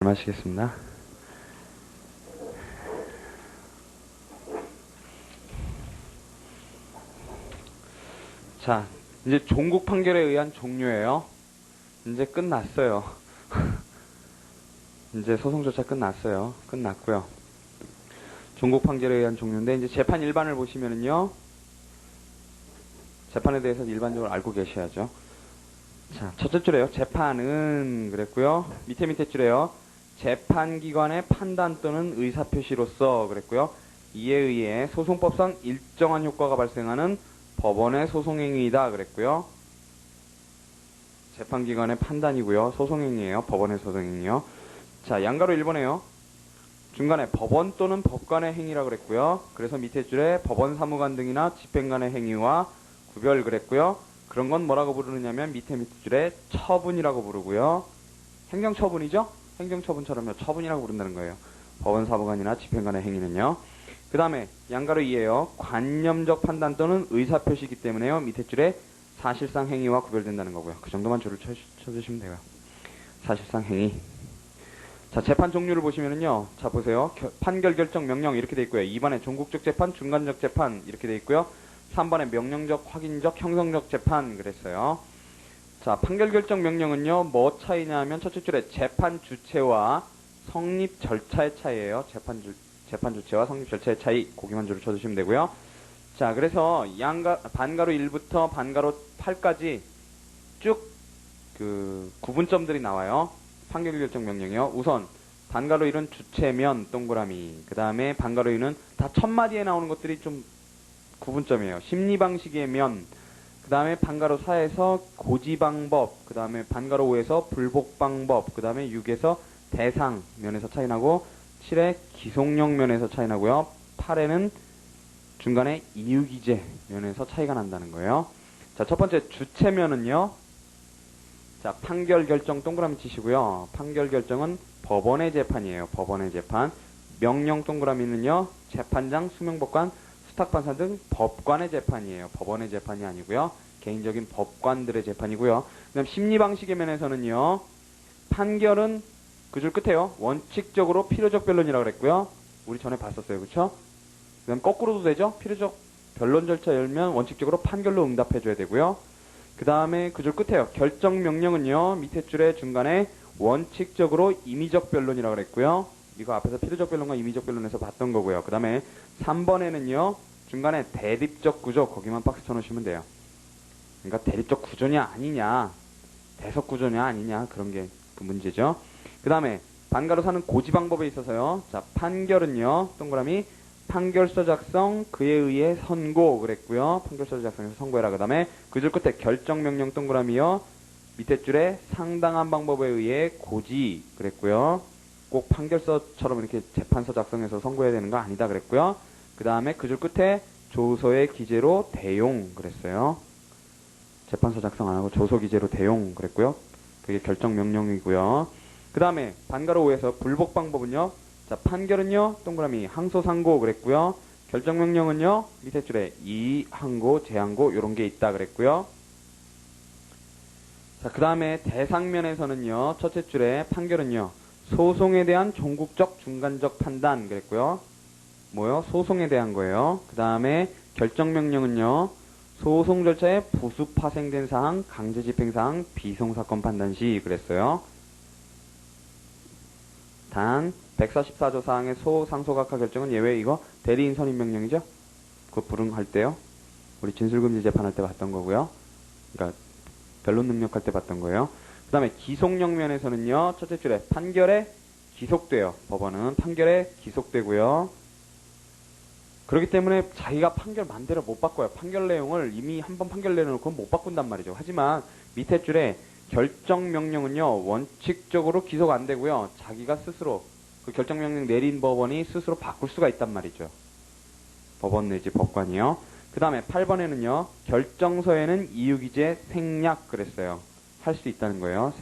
말씀하시겠습니다. 자, 이제 종국 판결에 의한 종료예요. 이제 끝났어요. 이제 소송 절차 끝났어요. 끝났고요. 종국 판결에 의한 종료인데 이제 재판 일반을 보시면은요. 재판에 대해서 일반적으로 알고 계셔야죠. 자, 첫째 줄에요. 재판은 그랬고요. 밑에 줄에요. 재판기관의 판단 또는 의사표시로서 그랬고요. 이에 의해 소송법상 일정한 효과가 발생하는 법원의 소송행위이다 그랬고요. 재판기관의 판단이고요. 소송행위예요. 법원의 소송행위요. 자, 양가로 1번에요. 중간에 법원 또는 법관의 행위라 그랬고요. 그래서 밑에 줄에 법원 사무관 등이나 집행관의 행위와 구별 그랬고요. 그런 건 뭐라고 부르느냐면 밑에 줄에 처분이라고 부르고요. 행정처분이죠? 행정처분처럼요. 처분이라고 부른다는 거예요. 법원 사무관이나 집행관의 행위는요. 그 다음에 양가로 2에요. 관념적 판단 또는 의사표시이기 때문에요. 밑에 줄에 사실상 행위와 구별된다는 거고요. 그 정도만 줄을 쳐주시면 돼요. 사실상 행위. 자, 재판 종류를 보시면은요. 자, 보세요. 판결 결정 명령 이렇게 돼 있고요. 2번에 종국적 재판, 중간적 재판 이렇게 돼 있고요. 3번에 명령적, 확인적, 형성적 재판 그랬어요. 자, 판결 결정 명령은요. 뭐 차이냐면 첫째 줄에 재판 주체와 성립 절차의 차이예요. 재판 주체와 성립 절차의 차이. 고기만 줄을 쳐주시면 되고요. 자, 그래서 반가로 1부터 반가로 8까지 쭉 구분점들이 나와요. 판결 결정 명령이요. 우선 반가로 1은 주체면 동그라미. 그 다음에 반가로 2는 다 첫 마디에 나오는 것들이 좀 구분점이에요. 심리 방식의 면. 그 다음에 반가로 4에서 고지 방법. 그 다음에 반가로 5에서 불복 방법. 그 다음에 6에서 대상 면에서 차이 나고 7에 기속령 면에서 차이 나고요. 8에는 중간에 이유기재 면에서 차이가 난다는 거예요. 자, 첫 번째 주체면은요. 자, 판결 결정 동그라미 치시고요. 판결 결정은 법원의 재판이에요. 법원의 재판. 명령 동그라미는요. 재판장, 수명법관, 수탁판사 등 법관의 재판이에요. 법원의 재판이 아니고요. 개인적인 법관들의 재판이고요. 그 다음 심리방식의 면에서는요. 판결은 그 줄 끝에요. 원칙적으로 필요적 변론이라고 그랬고요. 우리 전에 봤었어요. 그쵸? 그 다음 거꾸로도 되죠? 필요적 변론 절차 열면 원칙적으로 판결로 응답해줘야 되고요. 그 다음에 그 줄 끝에요. 결정 명령은요. 밑에 줄에 중간에 원칙적으로 임의적 변론이라고 그랬고요. 이거 앞에서 필요적 변론과 임의적 변론에서 봤던 거고요. 그 다음에 3번에는요. 중간에 대립적 구조 거기만 박스 쳐놓으시면 돼요. 그러니까 대립적 구조냐 아니냐 대석 구조냐 아니냐 그런 게 그 문제죠. 그 다음에 반가로 사는 고지 방법에 있어서요. 자, 판결은요. 동그라미 판결서 작성 그에 의해 선고 그랬고요. 판결서 작성해서 선고해라. 그 다음에 그 줄 끝에 결정명령 동그라미요. 밑에 줄에 상당한 방법에 의해 고지 그랬고요. 꼭 판결서처럼 이렇게 재판서 작성해서 선고해야 되는 거 아니다 그랬고요. 그 다음에 그 줄 끝에 조서의 기재로 대용 그랬어요. 재판서 작성 안 하고 조서 기재로 대용 그랬고요. 그게 결정명령이고요. 그 다음에 반가로 5에서 불복 방법은요. 자, 판결은요. 동그라미 항소상고 그랬고요. 결정명령은요. 밑에 줄에 이항고, 재항고 요런 게 있다 그랬고요. 자, 그 다음에 대상면에서는요. 첫째 줄에 판결은요. 소송에 대한 종국적 중간적 판단 그랬고요. 뭐요? 소송에 대한 거예요. 그 다음에 결정명령은요. 소송 절차에 부수 파생된 사항, 강제 집행 사항, 비송사건 판단 시 그랬어요. 단 144조 사항의 소상소각하 결정은 예외. 이거 대리인 선임 명령이죠. 그거 불응할 때요. 우리 진술금지 재판할 때 봤던 거고요. 그러니까 변론 능력할 때 봤던 거예요. 그 다음에 기속령 면에서는요. 첫째 줄에 판결에 기속돼요. 법원은 판결에 기속되고요. 그렇기 때문에 자기가 판결 맘대로 못 바꿔요. 판결 내용을 이미 한번 판결 내놓고 못 바꾼단 말이죠. 하지만 밑에 줄에 결정명령은요. 원칙적으로 기속 안 되고요. 자기가 스스로 그 결정명령 내린 법원이 스스로 바꿀 수가 있단 말이죠. 법원 내지 법관이요. 그 다음에 8번에는요. 결정서에는 이유기재 생략 그랬어요. 할 수 있다는 거예요.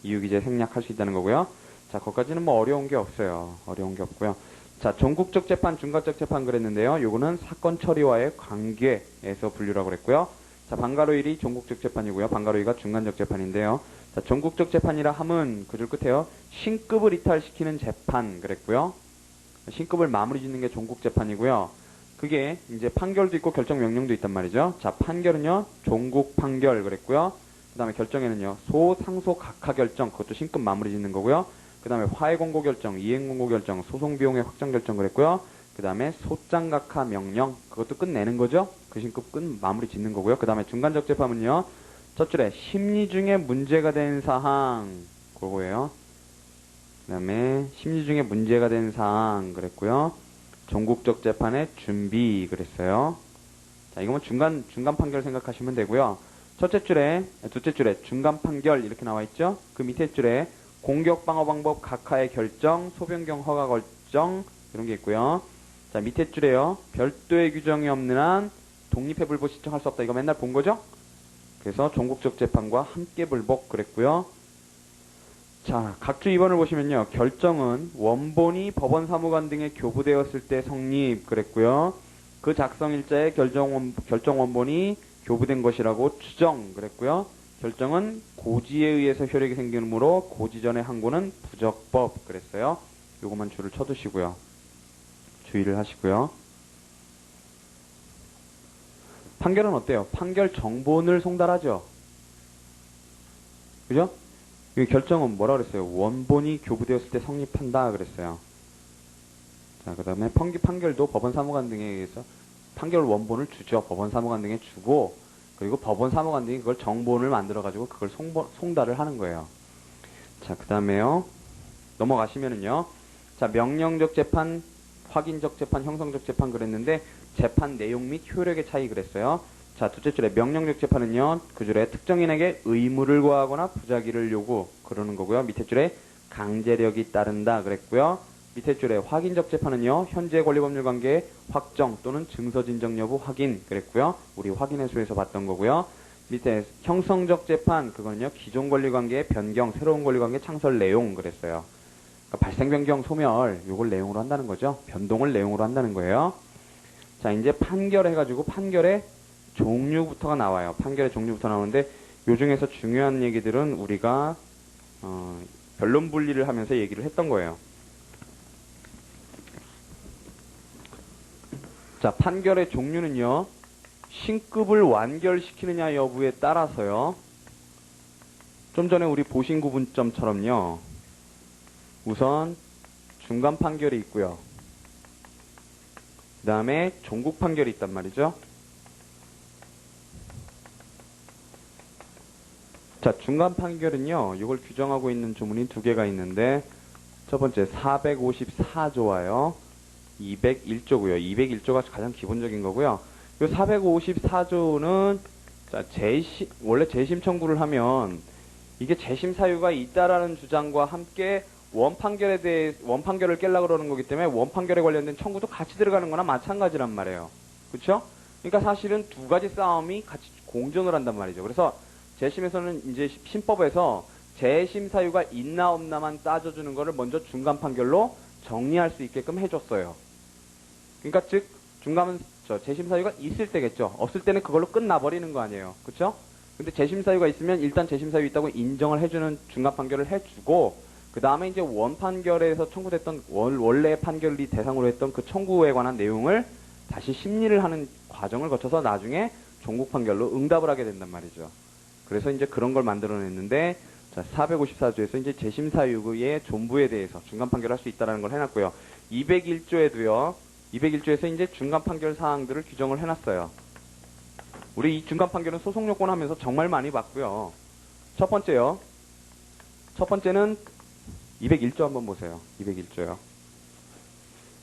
이유기재 생략할 수 있다는 거고요. 자, 거기까지는 뭐 어려운 게 없어요. 어려운 게 없고요. 자, 전국적 재판, 중간적 재판 그랬는데요. 요거는 사건 처리와의 관계에서 분류라고 그랬고요. 자, 반가로 1이 전국적 재판이고요. 반가로 2가 중간적 재판인데요. 자, 전국적 재판이라 함은 그 줄 끝에요. 신급을 이탈시키는 재판 그랬고요. 신급을 마무리 짓는 게 종국재판이고요. 그게 이제 판결도 있고 결정 명령도 있단 말이죠. 자, 판결은요, 종국 판결 그랬고요. 그 다음에 결정에는요, 소, 상소, 각하 결정, 그것도 신급 마무리 짓는 거고요. 그 다음에 화해 공고 결정, 이행 공고 결정, 소송 비용의 확정 결정 그랬고요. 그 다음에 소장 각하 명령, 그것도 끝내는 거죠. 그 신급 끝 마무리 짓는 거고요. 그 다음에 중간적 재판은요, 첫 줄에 심리 중에 문제가 된 사항, 그거예요. 그 다음에 심리 중에 문제가 된 사항 그랬고요. 종국적 재판의 준비 그랬어요. 자, 이거는 중간 판결 생각하시면 되고요. 첫째 줄에, 둘째 줄에 중간 판결 이렇게 나와 있죠. 그 밑에 줄에 공격 방어 방법 각하의 결정, 소변경 허가 결정 이런 게 있고요. 자, 밑에 줄에요. 별도의 규정이 없는 한 독립해 불복 신청할 수 없다. 이거 맨날 본 거죠? 그래서 종국적 재판과 함께 불복 그랬고요. 자, 각주 2번을 보시면요. 결정은 원본이 법원 사무관 등에 교부되었을 때 성립 그랬고요. 그 작성일자에 결정 원본이 교부된 것이라고 추정 그랬고요. 결정은 고지에 의해서 효력이 생기므로 고지 전의 항고는 부적법 그랬어요. 요것만 줄을 쳐두시고요. 주의를 하시고요. 판결은 어때요? 판결 정본을 송달하죠. 그죠? 이 결정은 뭐라 그랬어요? 원본이 교부되었을 때 성립한다 그랬어요. 자, 그 다음에 판결도 법원 사무관 등에 의해서 판결 원본을 주죠. 법원 사무관 등에 주고, 그리고 법원 사무관 등이 그걸 정본을 만들어가지고 그걸 송달을 하는 거예요. 자, 그 다음에요. 넘어가시면은요. 자, 명령적 재판, 확인적 재판, 형성적 재판 그랬는데, 재판 내용 및 효력의 차이 그랬어요. 자, 둘째 줄에 명령적 재판은요, 그 줄에 특정인에게 의무를 고하거나 부작위를 요구, 그러는 거고요. 밑에 줄에 강제력이 따른다 그랬고요. 밑에 줄에 확인적 재판은요, 현재 권리법률 관계 확정 또는 증서 진정 여부 확인 그랬고요. 우리 확인해수에서 봤던 거고요. 밑에 형성적 재판, 그거는요, 기존 권리 관계의 변경, 새로운 권리 관계 창설 내용 그랬어요. 그러니까 발생, 변경, 소멸, 요걸 내용으로 한다는 거죠. 변동을 내용으로 한다는 거예요. 자, 이제 판결해가지고 판결의 종류부터가 나와요. 판결의 종류부터 나오는데 요 중에서 중요한 얘기들은 우리가 변론 분리를 하면서 얘기를 했던 거예요. 자, 판결의 종류는요. 신급을 완결시키느냐 여부에 따라서요. 좀 전에 우리 보신 구분점처럼요. 우선 중간 판결이 있고요. 그 다음에 종국 판결이 있단 말이죠. 자, 중간 판결은요, 이걸 규정하고 있는 조문이 두 개가 있는데, 첫 번째 454조와요, 201조고요. 201조가 가장 기본적인 거고요. 이 454조는, 자, 원래 재심 청구를 하면, 이게 재심 사유가 있다라는 주장과 함께 원판결을 깨려고 그러는 거기 때문에 원판결에 관련된 청구도 같이 들어가는 거나 마찬가지란 말이에요. 그쵸? 그러니까 사실은 두 가지 싸움이 같이 공존을 한단 말이죠. 그래서 재심에서는 이제 신법에서 재심 사유가 있나 없나만 따져주는 거를 먼저 중간 판결로 정리할 수 있게끔 해줬어요. 그러니까 즉 중간은 재심 사유가 있을 때겠죠. 없을 때는 그걸로 끝나버리는 거 아니에요. 그쵸? 근데 재심 사유가 있으면 일단 재심 사유 있다고 인정을 해주는 중간 판결을 해주고 그 다음에 이제 원 판결에서 청구됐던 원래 판결이 대상으로 했던 그 청구에 관한 내용을 다시 심리를 하는 과정을 거쳐서 나중에 종국 판결로 응답을 하게 된단 말이죠. 그래서 이제 그런 걸 만들어냈는데, 자, 454조에서 이제 재심 사유의 존부에 대해서 중간 판결할 수 있다는 걸 해놨고요. 201조에도요, 201조에서 이제 중간 판결 사항들을 규정을 해놨어요. 우리 이 중간 판결은 소송 요건 하면서 정말 많이 봤고요. 첫 번째요. 첫 번째는 201조 한번 보세요. 201조요.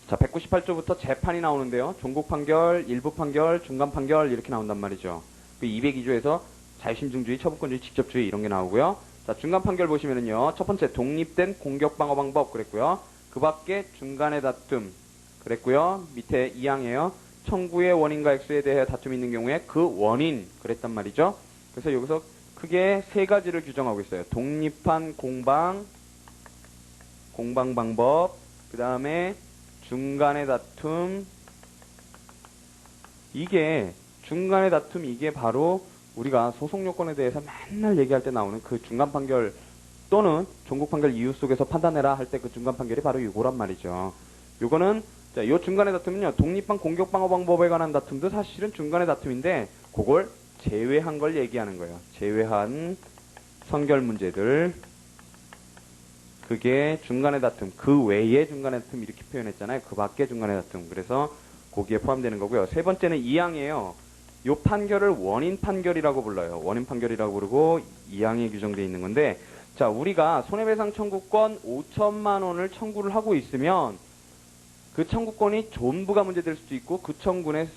자, 198조부터 재판이 나오는데요. 종국 판결, 일부 판결, 중간 판결 이렇게 나온단 말이죠. 그 202조에서 자유심증주의, 처분권주의, 직접주의 이런 게 나오고요. 자, 중간 판결 보시면은요. 첫 번째 독립된 공격 방어 방법 그랬고요. 그 밖에 중간의 다툼 그랬고요. 밑에 2항이에요. 청구의 원인과 액수에 대해 다툼이 있는 경우에 그 원인 그랬단 말이죠. 그래서 여기서 크게 세 가지를 규정하고 있어요. 독립한 공방 방법, 그 다음에 중간의 다툼, 이게 중간의 다툼 이게 바로 우리가 소송 요건에 대해서 맨날 얘기할 때 나오는 그 중간 판결 또는 종국 판결 이유 속에서 판단해라 할 때 그 중간 판결이 바로 이거란 말이죠. 요거는 자, 요 중간의 다툼은요. 독립한 공격 방어 방법에 관한 다툼도 사실은 중간의 다툼인데 그걸 제외한 걸 얘기하는 거예요. 제외한 선결 문제들. 그게 중간의 다툼, 그 외의 중간의 다툼 이렇게 표현했잖아요. 그 밖의 중간의 다툼. 그래서 거기에 포함되는 거고요. 세 번째는 2항이에요. 요 판결을 원인 판결이라고 불러요. 원인 판결이라고 부르고 2항에 규정되어 있는 건데 자, 우리가 손해배상 청구권 5천만 원을 청구를 하고 있으면 그 청구권이 전부가 문제될 수도 있고 그 청구의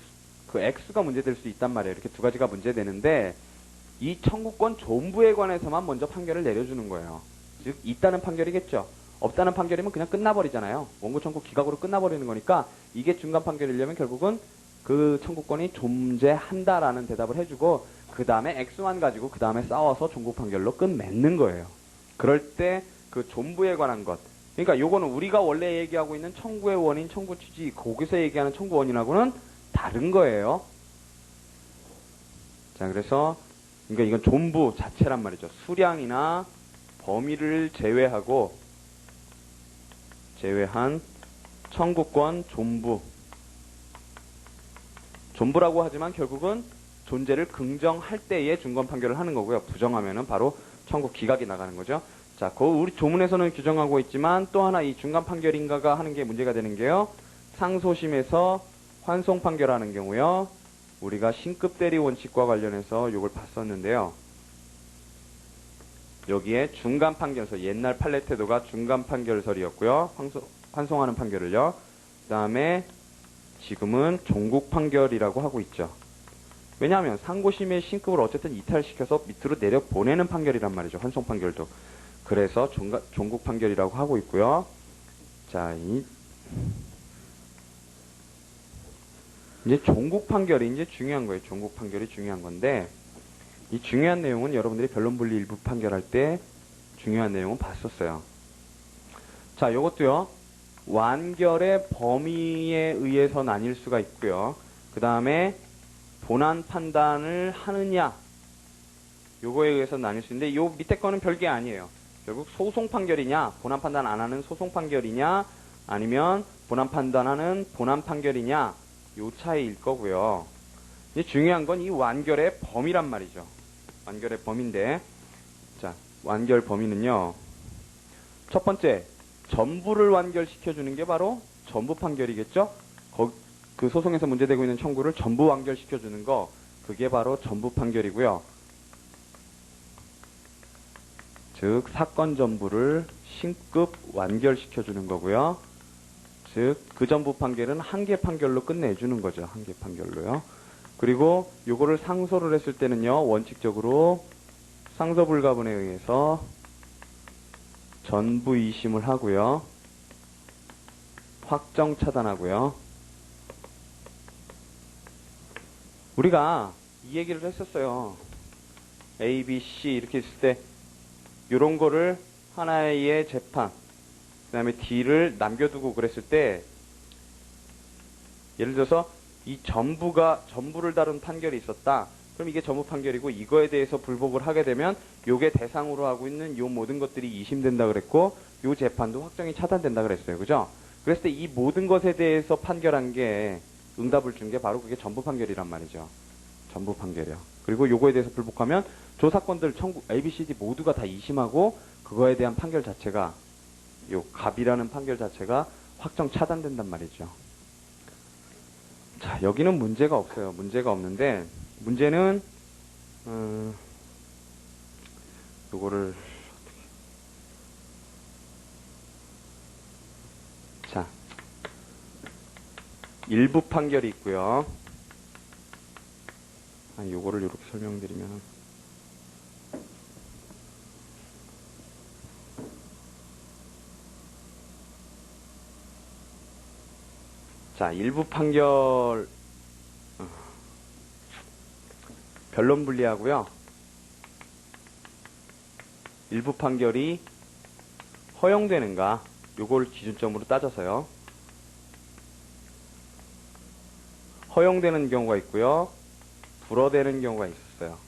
그 액수가 문제될 수 있단 말이에요. 이렇게 두 가지가 문제되는데 이 청구권 전부에 관해서만 먼저 판결을 내려주는 거예요. 즉 있다는 판결이겠죠. 없다는 판결이면 그냥 끝나버리잖아요. 원고 청구 기각으로 끝나버리는 거니까 이게 중간 판결이려면 결국은 그 청구권이 존재한다라는 대답을 해주고 그 다음에 액수만 가지고 그 다음에 싸워서 종국 판결로 끝맺는 거예요. 그럴 때 그 존부에 관한 것. 그러니까 요거는 우리가 원래 얘기하고 있는 청구의 원인, 청구 취지, 거기서 얘기하는 청구 원인하고는 다른 거예요. 자, 그래서 그러니까 이건 존부 자체란 말이죠. 수량이나 범위를 제외한 청구권 존부. 존부라고 하지만 결국은 존재를 긍정할 때에 중간 판결을 하는 거고요. 부정하면은 바로 청구 기각이 나가는 거죠. 자, 그 우리 조문에서는 규정하고 있지만 또 하나 이 중간 판결인가가 하는 게 문제가 되는 게요. 상소심에서 환송 판결하는 경우요. 우리가 신급 대리 원칙과 관련해서 이걸 봤었는데요. 여기에 중간 판결서, 옛날 판례 태도가 중간 판결설이었고요. 환송하는 판결을요. 그 다음에 지금은 종국 판결이라고 하고 있죠. 왜냐하면 상고심의 신급을 어쨌든 이탈시켜서 밑으로 내려 보내는 판결이란 말이죠. 환송 판결도. 그래서 종국 판결이라고 하고 있고요. 자, 이제 종국 판결이 이제 중요한 거예요. 종국 판결이 중요한 건데 이 중요한 내용은 여러분들이 변론분리 일부 판결할 때 중요한 내용은 봤었어요. 자, 요것도요. 완결의 범위에 의해서 나뉠 수가 있고요. 그 다음에 본안 판단을 하느냐 요거에 의해서 나뉠 수 있는데 요 밑에 거는 별게 아니에요. 결국 소송 판결이냐 본안 판단 안 하는 소송 판결이냐 아니면 본안 판단하는 본안 판결이냐 요 차이일 거고요. 이제 중요한 건 이 완결의 범위란 말이죠. 완결의 범위인데 자, 완결 범위는요. 첫 번째 전부를 완결시켜주는 게 바로 전부 판결이겠죠. 그 소송에서 문제되고 있는 청구를 전부 완결시켜주는 거 그게 바로 전부 판결이고요. 즉 사건 전부를 신급 완결시켜주는 거고요. 즉 그 전부 판결은 한개 판결로 끝내주는 거죠. 한개 판결로요. 그리고 요거를 상소를 했을 때는요. 원칙적으로 상소 불가분에 의해서 전부 이심을 하고요. 확정 차단하고요. 우리가 이 얘기를 했었어요. A, B, C 이렇게 있을 때 요런 거를 하나의 재판 그 다음에 D를 남겨두고 그랬을 때 예를 들어서 이 전부를 다룬 판결이 있었다. 그럼 이게 전부 판결이고 이거에 대해서 불복을 하게 되면 요게 대상으로 하고 있는 요 모든 것들이 이심된다 그랬고 요 재판도 확정이 차단된다 그랬어요. 그죠? 그랬을 때 이 모든 것에 대해서 판결한 게 응답을 준 게 바로 그게 전부 판결이란 말이죠. 전부 판결이요. 그리고 요거에 대해서 불복하면 조 사건들 청구 A, B, C, D 모두가 다 이심하고 그거에 대한 판결 자체가 요 갑이라는 판결 자체가 확정 차단된단 말이죠. 자, 여기는 문제가 없어요. 문제가 없는데 문제는 요거를 자, 일부 판결이 있고요. 요거를 이렇게 설명드리면 자, 일부 판결 변론 분리하고요. 일부 판결이 허용되는가 요걸 기준점으로 따져서요. 허용되는 경우가 있고요. 불허되는 경우가 있었어요.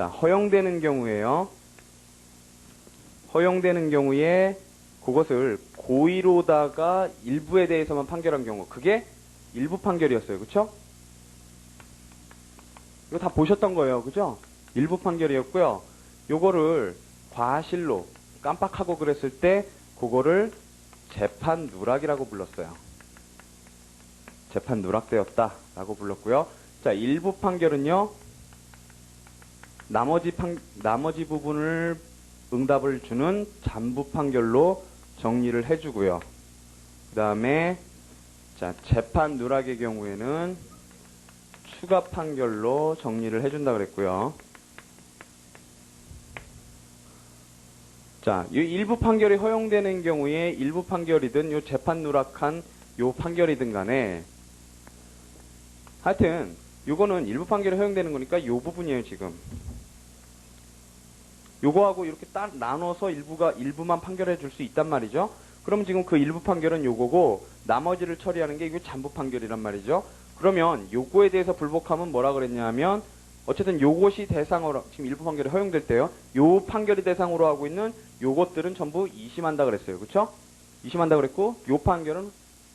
자, 허용되는 경우에요. 허용되는 경우에 그것을 고의로다가 일부에 대해서만 판결한 경우, 그게 일부 판결이었어요. 그쵸? 이거 다 보셨던 거예요. 그죠? 일부 판결이었고요. 요거를 과실로 깜빡하고 그랬을 때 그거를 재판 누락이라고 불렀어요. 재판 누락되었다 라고 불렀고요. 자, 일부 판결은요, 나머지 부분을 응답을 주는 잠부 판결로 정리를 해주고요. 그 다음에 자, 재판 누락의 경우에는 추가 판결로 정리를 해준다 그랬고요. 자, 이 일부 판결이 허용되는 경우에 일부 판결이든 요 재판 누락한 요 판결이든 간에 하여튼 요거는 일부 판결이 허용되는 거니까 요 부분이에요. 지금 요거하고 이렇게 딱 나눠서 일부만 판결해 줄 수 있단 말이죠. 그럼 지금 그 일부 판결은 요거고 나머지를 처리하는 게 이거 잠부 판결이란 말이죠. 그러면 요거에 대해서 불복하면 뭐라 그랬냐 하면 어쨌든 요것이 대상으로 지금 일부 판결이 허용될 때요. 요 판결이 대상으로 하고 있는 요것들은 전부 이심한다 그랬어요. 그쵸? 이심한다 그랬고 요 판결은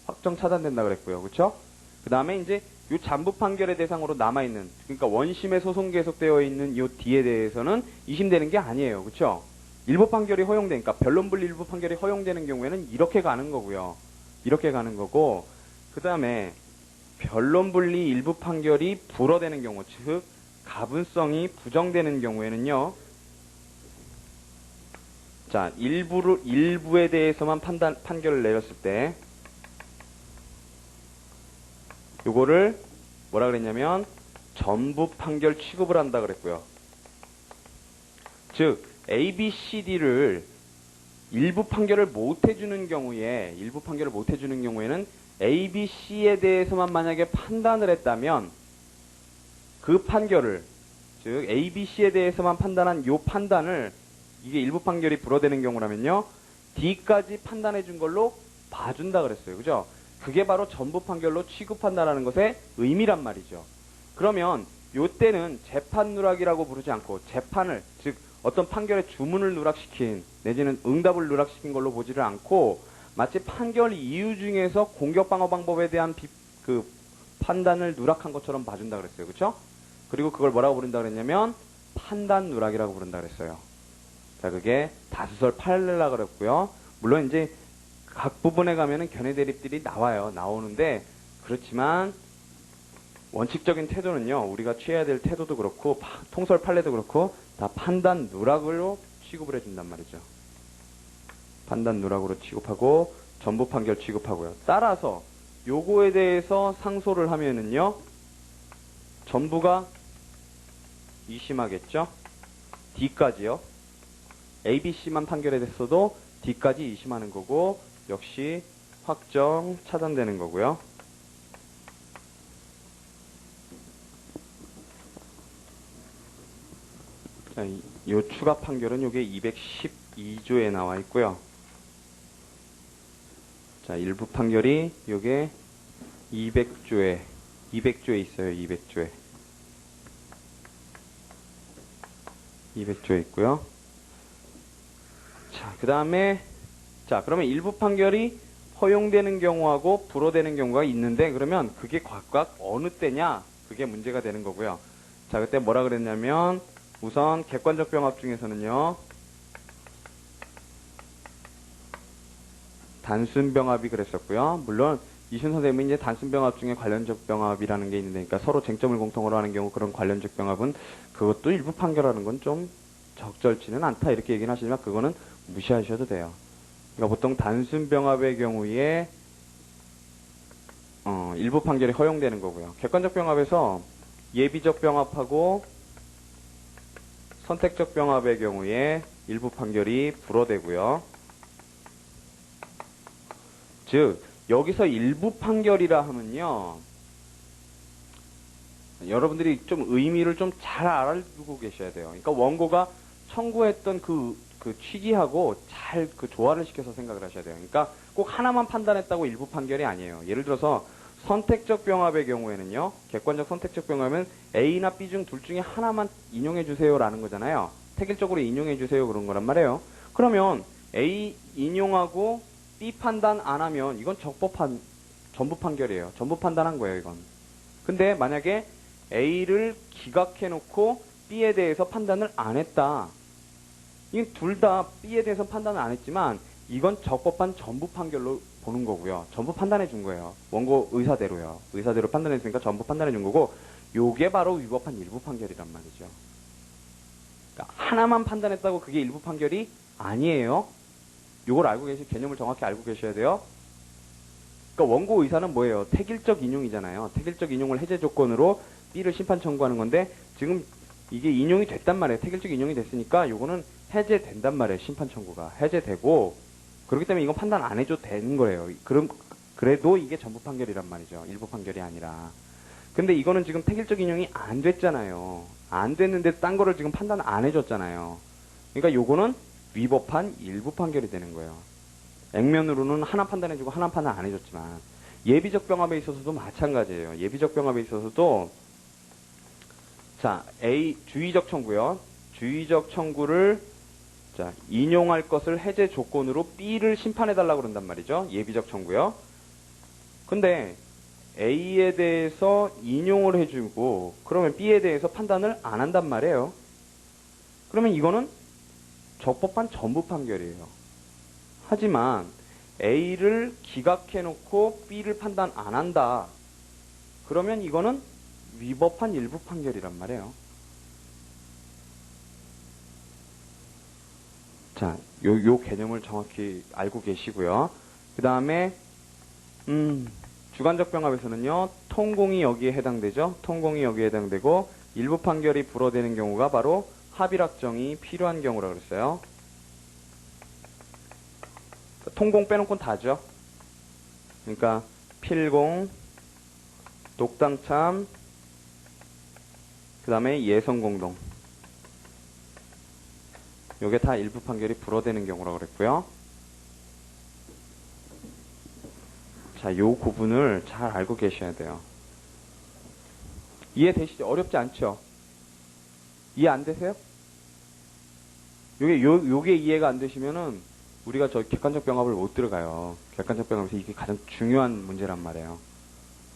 확정 차단된다 그랬고요. 그쵸? 그 다음에 이제 요 잠부 판결의 대상으로 남아있는, 그러니까 원심의 소송 계속되어 있는 요 D에 대해서는 이심되는 게 아니에요. 그쵸? 일부 판결이 허용되니까 변론분리 일부 판결이 허용되는 경우에는 이렇게 가는 거고요. 이렇게 가는 거고, 그 다음에 변론분리 일부 판결이 불어되는 경우, 즉 가분성이 부정되는 경우에는요. 자, 일부에 대해서만 판결을 내렸을 때 요거를 뭐라 그랬냐면 전부 판결 취급을 한다 그랬고요. 즉 A, B, C, D를 일부 판결을 못 해주는 경우에는 A, B, C에 대해서만 만약에 판단을 했다면 그 판결을, 즉 A, B, C에 대해서만 판단한 요 판단을, 이게 일부 판결이 불어되는 경우라면요, D까지 판단해 준 걸로 봐준다 그랬어요. 그죠? 그게 바로 전부 판결로 취급한다라는 것의 의미란 말이죠. 그러면 요때는 재판 누락이라고 부르지 않고 재판을, 즉 어떤 판결의 주문을 누락시킨 내지는 응답을 누락시킨 걸로 보지를 않고 마치 판결 이유 중에서 공격 방어 방법에 대한 그 판단을 누락한 것처럼 봐준다 그랬어요. 그렇죠? 그리고 그걸 뭐라고 부른다 그랬냐면 판단 누락이라고 부른다 그랬어요. 자, 그게 다수설 팔렐라 그랬고요. 물론 이제 각 부분에 가면은 견해 대립들이 나오는데, 그렇지만 원칙적인 태도는요, 우리가 취해야 될 태도도 그렇고 통설 판례도 그렇고 다 판단 누락으로 취급을 해준단 말이죠. 판단 누락으로 취급하고 전부 판결 취급하고요. 따라서 요거에 대해서 상소를 하면은요, 전부가 이심하겠죠. D까지요. A, B, C만 판결에 됐어도 D까지 이심하는 거고, 역시 확정 차단되는 거고요. 자, 요 추가 판결은 요게 212조에 나와 있고요. 자, 일부 판결이 요게 200조에 있어요. 200조에 있고요. 자, 그 다음에, 자, 그러면 일부 판결이 허용되는 경우하고 불허되는 경우가 있는데, 그러면 그게 각각 어느 때냐? 그게 문제가 되는 거고요. 자, 그때 뭐라 그랬냐면, 우선 객관적 병합 중에서는요, 단순 병합이 그랬었고요. 물론 이순 선생님이 이제 단순 병합 중에 관련적 병합이라는 게 있는데, 그러니까 서로 쟁점을 공통으로 하는 경우 그런 관련적 병합은 그것도 일부 판결하는 건 좀 적절치는 않다 이렇게 얘기는 하시지만 그거는 무시하셔도 돼요. 그러니까 보통 단순 병합의 경우에 일부 판결이 허용되는 거고요. 객관적 병합에서 예비적 병합하고 선택적 병합의 경우에 일부 판결이 불허되고요. 즉 여기서 일부 판결이라 하면요, 여러분들이 좀 의미를 좀 잘 알아두고 계셔야 돼요. 그러니까 원고가 청구했던 그 취지하고 잘 그 조화를 시켜서 생각을 하셔야 돼요. 그러니까 꼭 하나만 판단했다고 일부 판결이 아니에요. 예를 들어서 선택적 병합의 경우에는요, 객관적 선택적 병합은 A나 B 중 둘 중에 하나만 인용해주세요라는 거잖아요. 택일적으로 인용해주세요 그런 거란 말이에요. 그러면 A 인용하고 B 판단 안 하면 이건 전부 판결이에요. 전부 판단한 거예요, 이건. 근데 만약에 A를 기각해놓고 B에 대해서 판단을 안 했다. 이건 둘 다 B에 대해서 판단을 안 했지만 이건 적법한 전부 판결로 보는 거고요. 전부 판단해 준 거예요. 원고 의사대로요. 의사대로 판단했으니까 전부 판단해 준 거고, 요게 바로 위법한 일부 판결이란 말이죠. 그러니까 하나만 판단했다고 그게 일부 판결이 아니에요. 요걸 알고 개념을 정확히 알고 계셔야 돼요. 그러니까 원고 의사는 뭐예요? 택일적 인용이잖아요. 택일적 인용을 해제 조건으로 B를 심판 청구하는 건데, 지금 이게 인용이 됐단 말이에요. 택일적 인용이 됐으니까 요거는 해제된단 말이에요. 심판 청구가 해제되고, 그렇기 때문에 이건 판단 안 해줘도 되는 거예요. 그래도 이게 전부 판결이란 말이죠. 일부 판결이 아니라. 근데 이거는 지금 택일적 인용이 안 됐잖아요. 안 됐는데 딴 거를 지금 판단 안 해줬잖아요. 그러니까 요거는 위법한 일부 판결이 되는 거예요. 액면으로는 하나 판단해주고 하나 판단 안 해줬지만, 예비적 병합에 있어서도 마찬가지예요. 예비적 병합에 있어서도, 자, A, 주의적 청구요. 주의적 청구를, 자, 인용할 것을 해제 조건으로 B를 심판해달라고 그런단 말이죠. 예비적 청구요. 근데 A에 대해서 인용을 해주고, 그러면 B에 대해서 판단을 안 한단 말이에요. 그러면 이거는 적법한 전부 판결이에요. 하지만 A를 기각해놓고 B를 판단 안 한다. 그러면 이거는 위법한 일부 판결이란 말이에요. 자, 요 개념을 정확히 알고 계시고요. 그 다음에 주관적 병합에서는요, 통공이 여기에 해당되죠. 통공이 여기에 해당되고, 일부 판결이 불어되는 경우가 바로 합일확정이 필요한 경우라 그랬어요. 통공 빼놓고는 다죠. 그러니까 필공, 독당참, 그 다음에 예성공동. 요게 다 일부 판결이 불어되는 경우라고 그랬고요. 자, 요 구분을 잘 알고 계셔야 돼요. 이해되시죠? 어렵지 않죠? 이해 안 되세요? 요게 이해가 안 되시면은 우리가 저 객관적 병합을 못 들어가요. 객관적 병합에서 이게 가장 중요한 문제란 말이에요.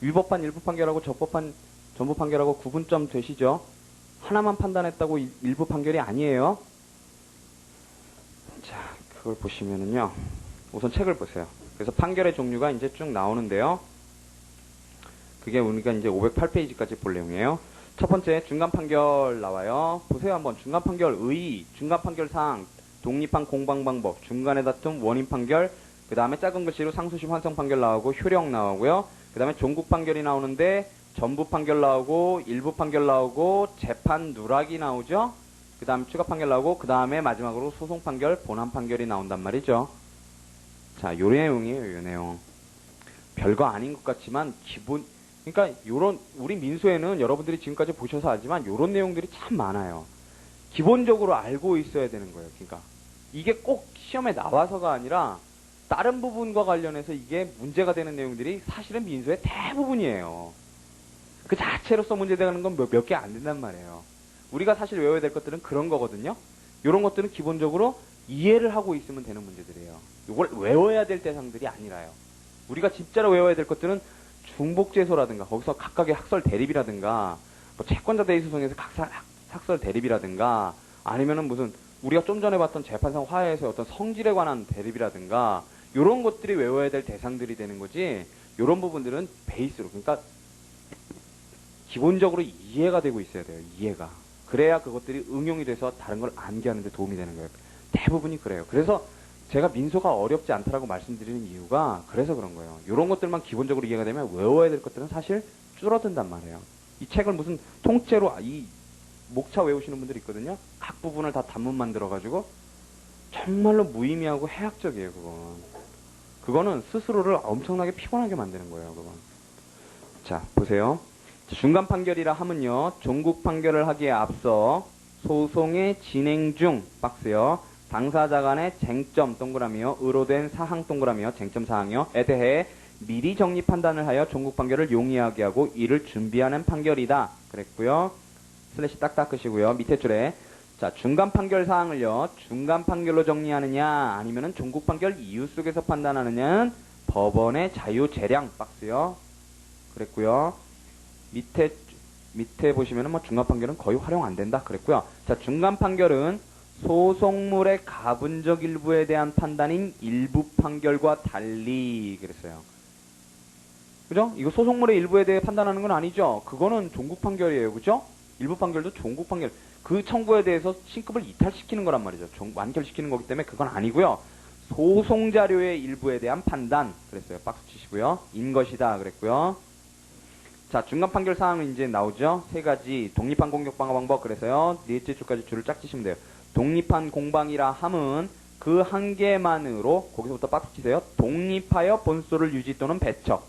위법한 일부 판결하고 적법한 전부 판결하고 구분점 되시죠? 하나만 판단했다고 일부 판결이 아니에요. 자, 그걸 보시면은요. 우선 책을 보세요. 그래서 판결의 종류가 이제 쭉 나오는데요. 그게 우리가 이제 508페이지까지 볼 내용이에요. 첫 번째, 중간 판결 나와요. 보세요 한번. 중간 판결 의, 중간 판결 사항, 독립한 공방 방법, 중간의 다툼, 원인 판결, 그 다음에 작은 글씨로 상수심 환성 판결 나오고, 효력 나오고요. 그 다음에 종국 판결이 나오는데, 전부 판결 나오고, 일부 판결 나오고, 재판 누락이 나오죠. 그 다음 추가 판결 나오고, 그 다음에 마지막으로 소송 판결, 본안 판결이 나온단 말이죠. 자, 요 내용이에요, 요 내용. 별거 아닌 것 같지만, 그러니까 우리 민소에는 여러분들이 지금까지 보셔서 알지만, 요런 내용들이 참 많아요. 기본적으로 알고 있어야 되는 거예요. 그러니까 이게 꼭 시험에 나와서가 아니라 다른 부분과 관련해서 이게 문제가 되는 내용들이 사실은 민소의 대부분이에요. 그 자체로서 문제되는 건 몇 개 안 된단 말이에요. 우리가 사실 외워야 될 것들은 그런 거거든요. 이런 것들은 기본적으로 이해를 하고 있으면 되는 문제들이에요. 이걸 외워야 될 대상들이 아니라요. 우리가 진짜로 외워야 될 것들은 중복제소라든가 거기서 각각의 학설 대립이라든가 뭐 채권자 대리 소송에서 학설 대립이라든가 아니면은 무슨 우리가 좀 전에 봤던 재판상 화해에서 어떤 성질에 관한 대립이라든가 이런 것들이 외워야 될 대상들이 되는 거지. 이런 부분들은 베이스로, 그러니까 기본적으로 이해가 되고 있어야 돼요. 이해가. 그래야 그것들이 응용이 돼서 다른 걸 암기하는 데 도움이 되는 거예요. 대부분이 그래요. 그래서 제가 민소가 어렵지 않다라고 말씀드리는 이유가 그래서 그런 거예요. 이런 것들만 기본적으로 이해가 되면 외워야 될 것들은 사실 줄어든단 말이에요. 이 책을 무슨 통째로 이 목차 외우시는 분들이 있거든요. 각 부분을 다 단문 만들어가지고 정말로 무의미하고 해학적이에요. 그거는 스스로를 엄청나게 피곤하게 만드는 거예요. 그건. 자, 보세요. 중간 판결이라 하면요, 종국 판결을 하기에 앞서 소송의 진행 중 박스요, 당사자 간의 쟁점 동그라미요, 의로된 사항 동그라미요, 쟁점 사항이요에 대해 미리 정리 판단을 하여 종국 판결을 용이하게 하고 이를 준비하는 판결이다. 그랬고요. 슬래시 딱 닦으시고요. 밑에 줄에 자, 중간 판결 사항을요. 중간 판결로 정리하느냐 아니면은 종국 판결 이유 속에서 판단하느냐는 법원의 자유 재량 박스요. 그랬고요. 밑에 보시면은 뭐 중간 판결은 거의 활용 안 된다. 그랬고요. 자, 중간 판결은 소송물의 가분적 일부에 대한 판단인 일부 판결과 달리 그랬어요. 그죠? 이거 소송물의 일부에 대해 판단하는 건 아니죠? 그거는 종국 판결이에요. 그죠? 일부 판결도 종국 판결. 그 청구에 대해서 신급을 이탈시키는 거란 말이죠. 완결시키는 거기 때문에 그건 아니고요. 소송 자료의 일부에 대한 판단. 그랬어요. 박수 치시고요. 인 것이다. 그랬고요. 자, 중간 판결 사항은 이제 나오죠? 세 가지. 독립한 공격 방어 방법. 그래서요. 넷째 줄까지 줄을 쫙 치시면 돼요. 독립한 공방이라 함은 그 한 개만으로, 거기서부터 박수 치세요. 독립하여 본소를 유지 또는 배척.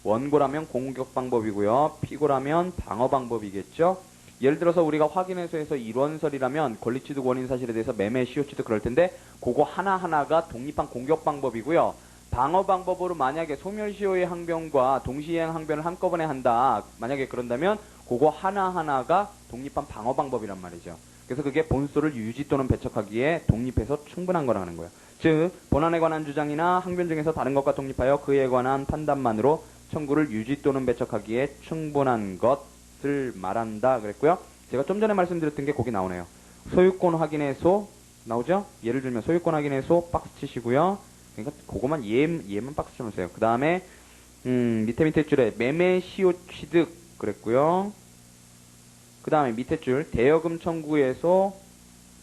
원고라면 공격 방법이고요. 피고라면 방어 방법이겠죠? 예를 들어서 우리가 확인해서에서 일원설이라면 권리취득 원인 사실에 대해서 매매, 시효취득 그럴 텐데 그거 하나하나가 독립한 공격 방법이고요. 방어 방법으로 만약에 소멸시효의 항변과 동시행 항변을 한꺼번에 한다. 만약에 그런다면 그거 하나하나가 독립한 방어 방법이란 말이죠. 그래서 그게 본소를 유지 또는 배척하기에 독립해서 충분한 거라는 거예요. 즉 본안에 관한 주장이나 항변 중에서 다른 것과 독립하여 그에 관한 판단만으로 청구를 유지 또는 배척하기에 충분한 것을 말한다 그랬고요. 제가 좀 전에 말씀드렸던 게 거기 나오네요. 소유권 확인의 소 나오죠? 예를 들면 소유권 확인의 소 박스 치시고요. 그러니까 그거만 얘만 박스 쳐놓으세요. 그 다음에 밑에 줄에 매매 시효 취득 그랬고요. 그 다음에 밑에 줄 대여금 청구에서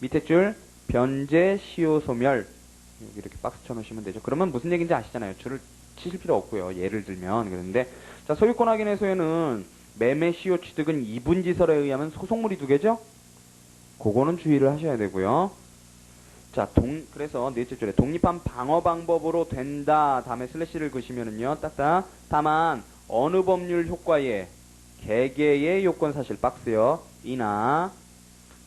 밑에 줄 변제 시효 소멸 여기 이렇게 박스 쳐놓으시면 되죠. 그러면 무슨 얘기인지 아시잖아요. 줄을 치실 필요 없고요. 예를 들면 그런데 자, 소유권 확인에서에는 매매 시효 취득은 이분지설에 의하면 소송물이 두 개죠. 그거는 주의를 하셔야 되고요. 자, 그래서 넷째 줄에 독립한 방어 방법으로 된다. 다음에 슬래시를 그시면은요. 딱딱. 다만 어느 법률 효과에 개개의 요건 사실 박스요. 이나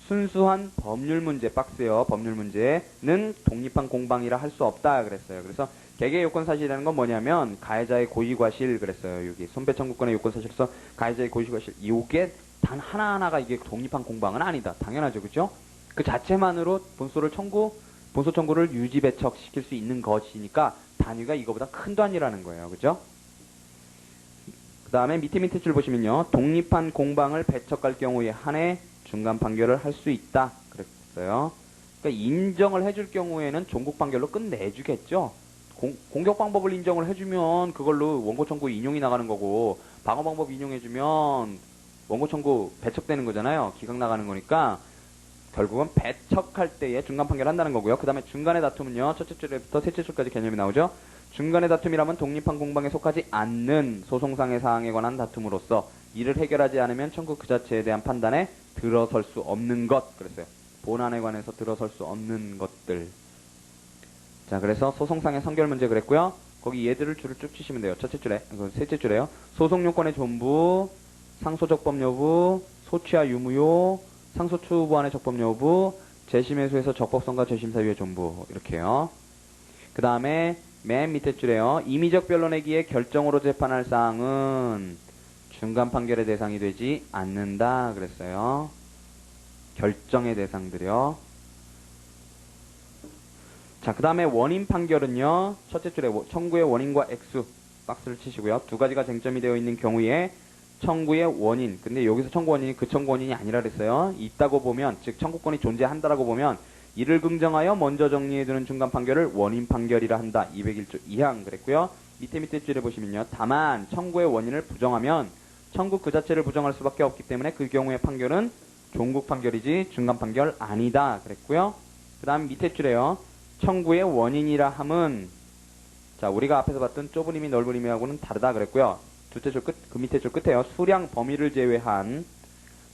순수한 법률 문제 박스요. 법률 문제는 독립한 공방이라 할 수 없다 그랬어요. 그래서 개개 요건 사실이라는 건 뭐냐면 가해자의 고의과실 그랬어요. 여기 손배 청구권의 요건 사실에서 가해자의 고의과실 이게 단 하나하나가 이게 독립한 공방은 아니다. 당연하죠. 그죠? 그 자체만으로 본소 청구를 유지 배척 시킬 수 있는 것이니까 단위가 이거보다 큰 단위라는 거예요. 그죠? 그 다음에 밑에 줄 보시면요. 독립한 공방을 배척할 경우에 한해 중간 판결을 할 수 있다. 그랬어요. 그러니까 인정을 해줄 경우에는 종국 판결로 끝내주겠죠. 공격 방법을 인정을 해주면 그걸로 원고 청구 인용이 나가는 거고 방어 방법 인용해주면 원고 청구 배척되는 거잖아요. 기각 나가는 거니까 결국은 배척할 때에 중간 판결한다는 거고요. 그 다음에 중간의 다툼은요. 첫째 줄부터 셋째 줄까지 개념이 나오죠. 중간의 다툼이라면 독립한 공방에 속하지 않는 소송상의 사항에 관한 다툼으로서 이를 해결하지 않으면 청구 그 자체에 대한 판단에 들어설 수 없는 것 그랬어요. 본안에 관해서 들어설 수 없는 것들. 자, 그래서 소송상의 선결 문제 그랬고요. 거기 얘들을 줄을 쭉 치시면 돼요. 첫째 줄에, 셋째 줄에요. 소송요건의 존부, 상소적법 여부, 소취하 유무효, 상소추부안의 적법 여부, 재심해소에서 적법성과 재심사유의 존부 이렇게요. 그 다음에 맨 밑에 줄에요. 임의적 변론에 기해 결정으로 재판할 사항은 중간 판결의 대상이 되지 않는다 그랬어요. 결정의 대상들이요. 자, 그 다음에 원인 판결은요. 첫째 줄에 청구의 원인과 액수 박스를 치시고요. 두 가지가 쟁점이 되어 있는 경우에 청구의 원인. 근데 여기서 청구 원인이 그 청구 원인이 아니라 그랬어요. 있다고 보면, 즉 청구권이 존재한다라고 보면 이를 긍정하여 먼저 정리해두는 중간 판결을 원인 판결이라 한다. 201조 2항 그랬고요. 밑에 줄에 보시면요. 다만 청구의 원인을 부정하면 청구 그 자체를 부정할 수밖에 없기 때문에 그 경우의 판결은 종국 판결이지 중간 판결 아니다 그랬고요. 그 다음 밑에 줄에요. 청구의 원인이라 함은 자, 우리가 앞에서 봤던 좁은 의미 넓은 의미하고는 다르다 그랬고요. 둘째 줄 끝, 그 밑에 줄 끝에요. 수량 범위를 제외한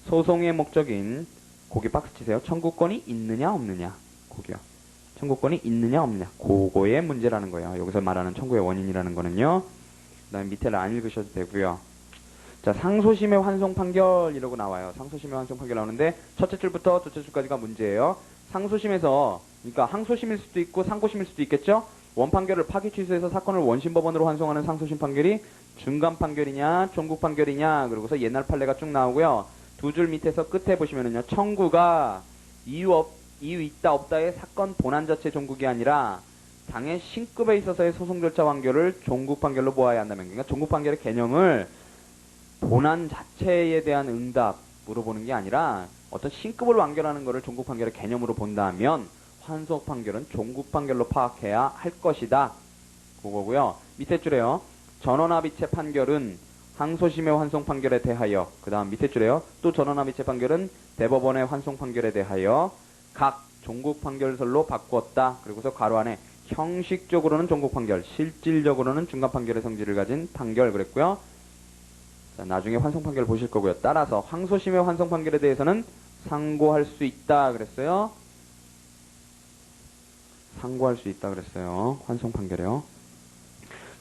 소송의 목적인 거기 박스 치세요. 청구권이 있느냐 없느냐. 거기요. 청구권이 있느냐 없느냐. 그거의 문제라는 거예요. 여기서 말하는 청구의 원인이라는 거는요. 그 다음에 밑에를 안 읽으셔도 되고요. 자, 상소심의 환송 판결 이라고 나와요. 상소심의 환송 판결 나오는데 첫째 줄부터 둘째 줄까지가 문제예요. 상소심에서 그러니까 항소심일 수도 있고 상고심일 수도 있겠죠. 원판결을 파기 취소해서 사건을 원심 법원으로 환송하는 상소심 판결이 중간 판결이냐, 종국 판결이냐, 그리고서 옛날 판례가 쭉 나오고요. 두 줄 밑에서 끝에 보시면은요, 청구가 이유 있다 없다의 사건 본안 자체 종국이 아니라 당의 신급에 있어서의 소송 절차 완결을 종국 판결로 보아야 한다면, 그러니까 종국 판결의 개념을 본안 자체에 대한 응답으로 보는 게 아니라 어떤 신급을 완결하는 것을 종국 판결의 개념으로 본다면 환송 판결은 종국 판결로 파악해야 할 것이다. 그거고요. 밑에 줄에요. 전원합의체 판결은 항소심의 환송 판결에 대하여, 그 다음 밑에 줄에요. 또 전원합의체 판결은 대법원의 환송 판결에 대하여 각 종국 판결설로 바꾸었다. 그리고서 괄호 안에 형식적으로는 종국 판결, 실질적으로는 중간 판결의 성질을 가진 판결 그랬고요. 자, 나중에 환송 판결을 보실 거고요. 따라서 항소심의 환송 판결에 대해서는 상고할 수 있다 그랬어요. 상고할 수 있다 그랬어요. 환송 판결이요.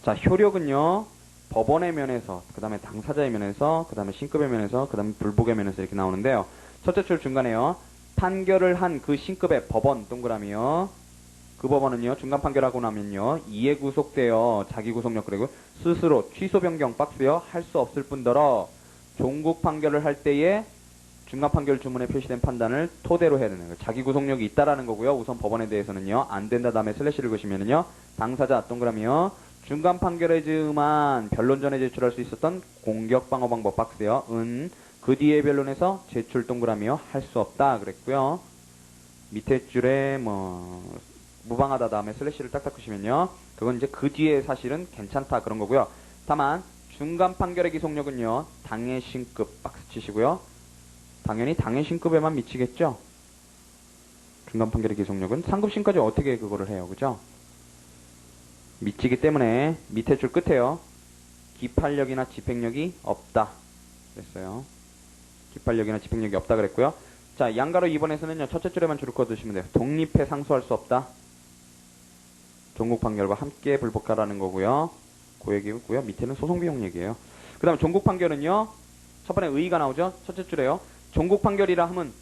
자, 효력은요. 법원의 면에서, 그 다음에 당사자의 면에서, 그 다음에 신급의 면에서, 그 다음에 불복의 면에서 이렇게 나오는데요. 첫째 줄 중간에요. 판결을 한 그 신급의 법원 동그라미요. 그 법원은요. 중간 판결하고 나면요. 이에 구속되어 자기 구속력 그리고 스스로 취소 변경 박스요. 할 수 없을 뿐더러 종국 판결을 할 때에 중간 판결 주문에 표시된 판단을 토대로 해야 되는 거예요. 자기 구속력이 있다라는 거고요. 우선 법원에 대해서는요. 안 된다 다음에 슬래시를 그시면은요. 당사자 동그라미요. 중간 판결에 즈음한 변론 전에 제출할 수 있었던 공격 방어 방법 박스요. 그 뒤에 변론에서 제출 동그라미요. 할 수 없다 그랬고요. 밑에 줄에 무방하다 다음에 슬래시를 딱딱 그시면요. 그건 이제 그 뒤에 사실은 괜찮다 그런 거고요. 다만 중간 판결의 기속력은요. 당해 신급 박스 치시고요. 당연히 당해 신급에만 미치겠죠. 중간 판결의 기속력은 상급 신까지 어떻게 그거를 해요. 그죠? 미치기 때문에 밑에 줄 끝에요. 기판력이나 집행력이 없다 그랬어요. 기판력이나 집행력이 없다 그랬고요. 자, 양가로 2번에서는요. 첫째 줄에만 줄을 그어두시면 돼요. 독립해 상소할 수 없다. 종국 판결과 함께 불복하라는 거고요. 그 얘기고요. 밑에는 소송비용 얘기예요. 그 다음에 종국 판결은요. 첫 번에 의의가 나오죠. 첫째 줄에요. 종국 판결이라 함은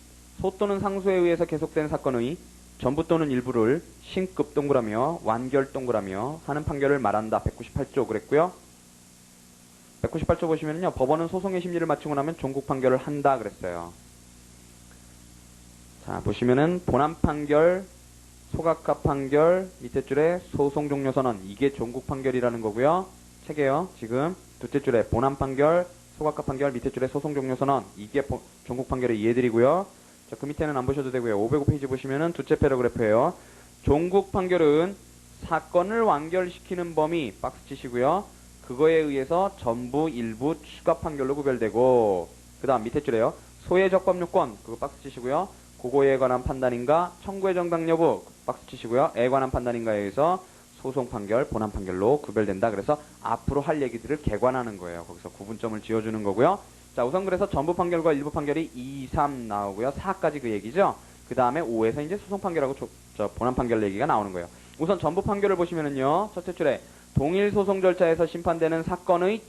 소 또는 상소에 의해서 계속된 사건의 전부 또는 일부를 신급 동그라며 완결 동그라며 하는 판결을 말한다. 198조 그랬고요. 198조 보시면요. 법원은 소송의 심리를 마치고 나면 종국 판결을 한다 그랬어요. 자, 보시면은 본안 판결, 소각화 판결, 밑에 줄에 소송 종료 선언. 이게 종국 판결이라는 거고요. 책이에요. 지금 둘째 줄에 본안 판결, 소각화 판결, 밑에 줄에 소송 종료 선언. 이게 종국 판결의 이해들이고요. 자, 그 밑에는 안 보셔도 되고요. 505페이지 보시면은 둘째 패러그래프예요. 종국 판결은 사건을 완결시키는 범위 박스 치시고요. 그거에 의해서 전부 일부 추가 판결로 구별되고, 그 다음 밑에 줄에요. 소의 적법 요건 그거 박스 치시고요. 고거에 관한 판단인가 청구의 정당 여부 박스 치시고요. 에 관한 판단인가에 의해서 소송 판결, 본안 판결로 구별된다. 그래서 앞으로 할 얘기들을 개관하는 거예요. 거기서 구분점을 지어주는 거고요. 자, 우선 그래서 전부 판결과 일부 판결이 2, 3 나오고요. 4까지 그 얘기죠. 그 다음에 5에서 이제 소송 판결하고 본안 판결 얘기가 나오는 거예요. 우선 전부 판결을 보시면은요. 첫째 줄에 동일 소송 절차에서 심판되는 사건의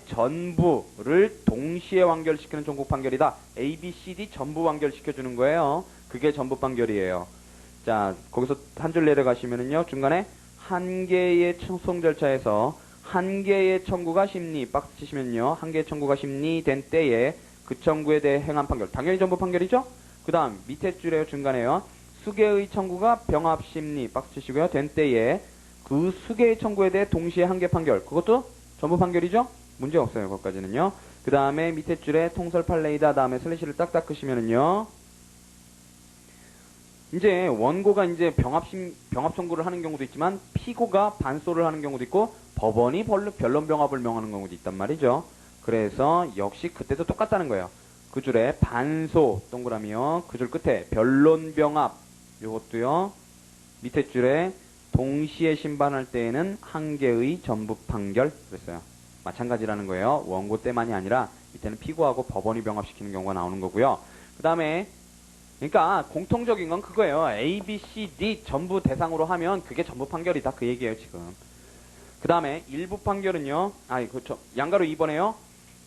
전부를 동시에 완결시키는 종국 판결이다. A, B, C, D 전부 완결시켜주는 거예요. 그게 전부 판결이에요. 자, 거기서 한 줄 내려가시면은요. 중간에 한 개의 소송 절차에서 한 개의 청구가 심리 박스 치시면요. 한 개의 청구가 심리된 때에 그 청구에 대해 행한 판결. 당연히 전부 판결이죠. 그 다음 밑에 줄에요. 중간에요. 수개의 청구가 병합 심리 박스 치시고요. 된 때에 그 수개의 청구에 대해 동시에 한 개 판결. 그것도 전부 판결이죠. 문제 없어요. 거기까지는요. 그 다음에 밑에 줄에 통설 판례이다. 다음에 슬래시를 딱딱 끄시면은요. 이제 원고가 이제 병합 청구를 하는 경우도 있지만 피고가 반소를 하는 경우도 있고 법원이 변론 병합을 명하는 경우도 있단 말이죠. 그래서 역시 그때도 똑같다는 거예요. 그 줄에 반소 동그라미요. 그 줄 끝에 변론 병합 요것도요. 밑에 줄에 동시에 심판할 때에는 한 개의 전부 판결 그랬어요. 마찬가지라는 거예요. 원고 때만이 아니라 밑에는 피고하고 법원이 병합시키는 경우가 나오는 거고요. 그 다음에 그러니까 공통적인 건 그거예요. A, B, C, D 전부 대상으로 하면 그게 전부 판결이다. 그 얘기예요, 지금. 그 다음에 일부 판결은요. 그렇죠. 양가로 2번에요.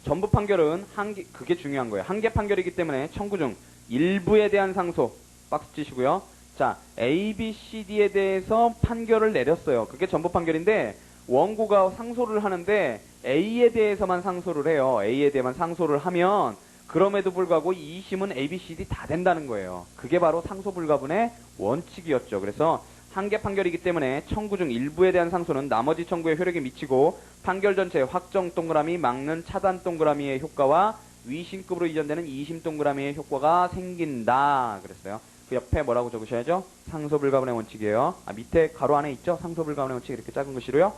전부 판결은 그게 중요한 거예요. 한 개 판결이기 때문에 청구 중 일부에 대한 상소 박스 치시고요. 자, A, B, C, D에 대해서 판결을 내렸어요. 그게 전부 판결인데 원고가 상소를 하는데 A에 대해서만 상소를 해요. A에 대해만 상소를 하면 그럼에도 불구하고 2심은 A, B, C, D 다 된다는 거예요. 그게 바로 상소 불가분의 원칙이었죠. 그래서 한개 판결이기 때문에 청구 중 일부에 대한 상소는 나머지 청구에 효력이 미치고 판결 전체에 확정 동그라미 막는 차단 동그라미의 효과와 위심급으로 이전되는 2심 동그라미의 효과가 생긴다 그랬어요. 그 옆에 뭐라고 적으셔야죠? 상소 불가분의 원칙이에요. 밑에 가로 안에 있죠? 상소 불가분의 원칙 이렇게 작은 글씨로요.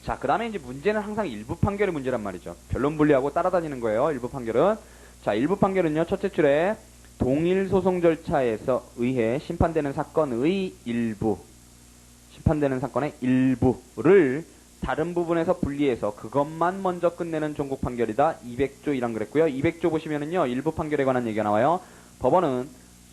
자, 그 다음에 이제 문제는 항상 일부 판결의 문제란 말이죠. 변론 분리하고 따라다니는 거예요. 일부 판결은. 자, 일부 판결은요. 첫째 줄에 동일 소송 절차에서 의해 심판되는 사건의 심판되는 사건의 일부를 다른 부분에서 분리해서 그것만 먼저 끝내는 종국 판결이다. 200조 1항 그랬고요. 200조 보시면은요. 일부 판결에 관한 얘기가 나와요. 법원은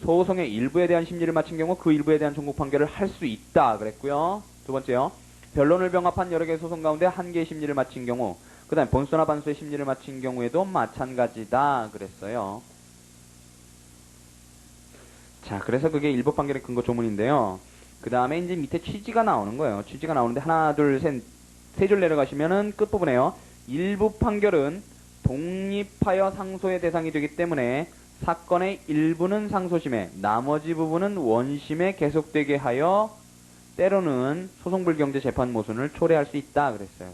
소송의 일부에 대한 심리를 마친 경우 그 일부에 대한 종국 판결을 할 수 있다 그랬고요. 두 번째요. 변론을 병합한 여러 개의 소송 가운데 한 개의 심리를 마친 경우, 그 다음에 본소나 반소의 심리를 마친 경우에도 마찬가지다 그랬어요. 자, 그래서 그게 일부 판결의 근거 조문인데요. 그 다음에 이제 밑에 취지가 나오는 거예요. 취지가 나오는데 하나, 둘, 셋, 세 줄 내려가시면은 끝부분에요. 일부 판결은 독립하여 상소의 대상이 되기 때문에 사건의 일부는 상소심에, 나머지 부분은 원심에 계속되게 하여 때로는 소송불경제 재판 모순을 초래할 수 있다 그랬어요.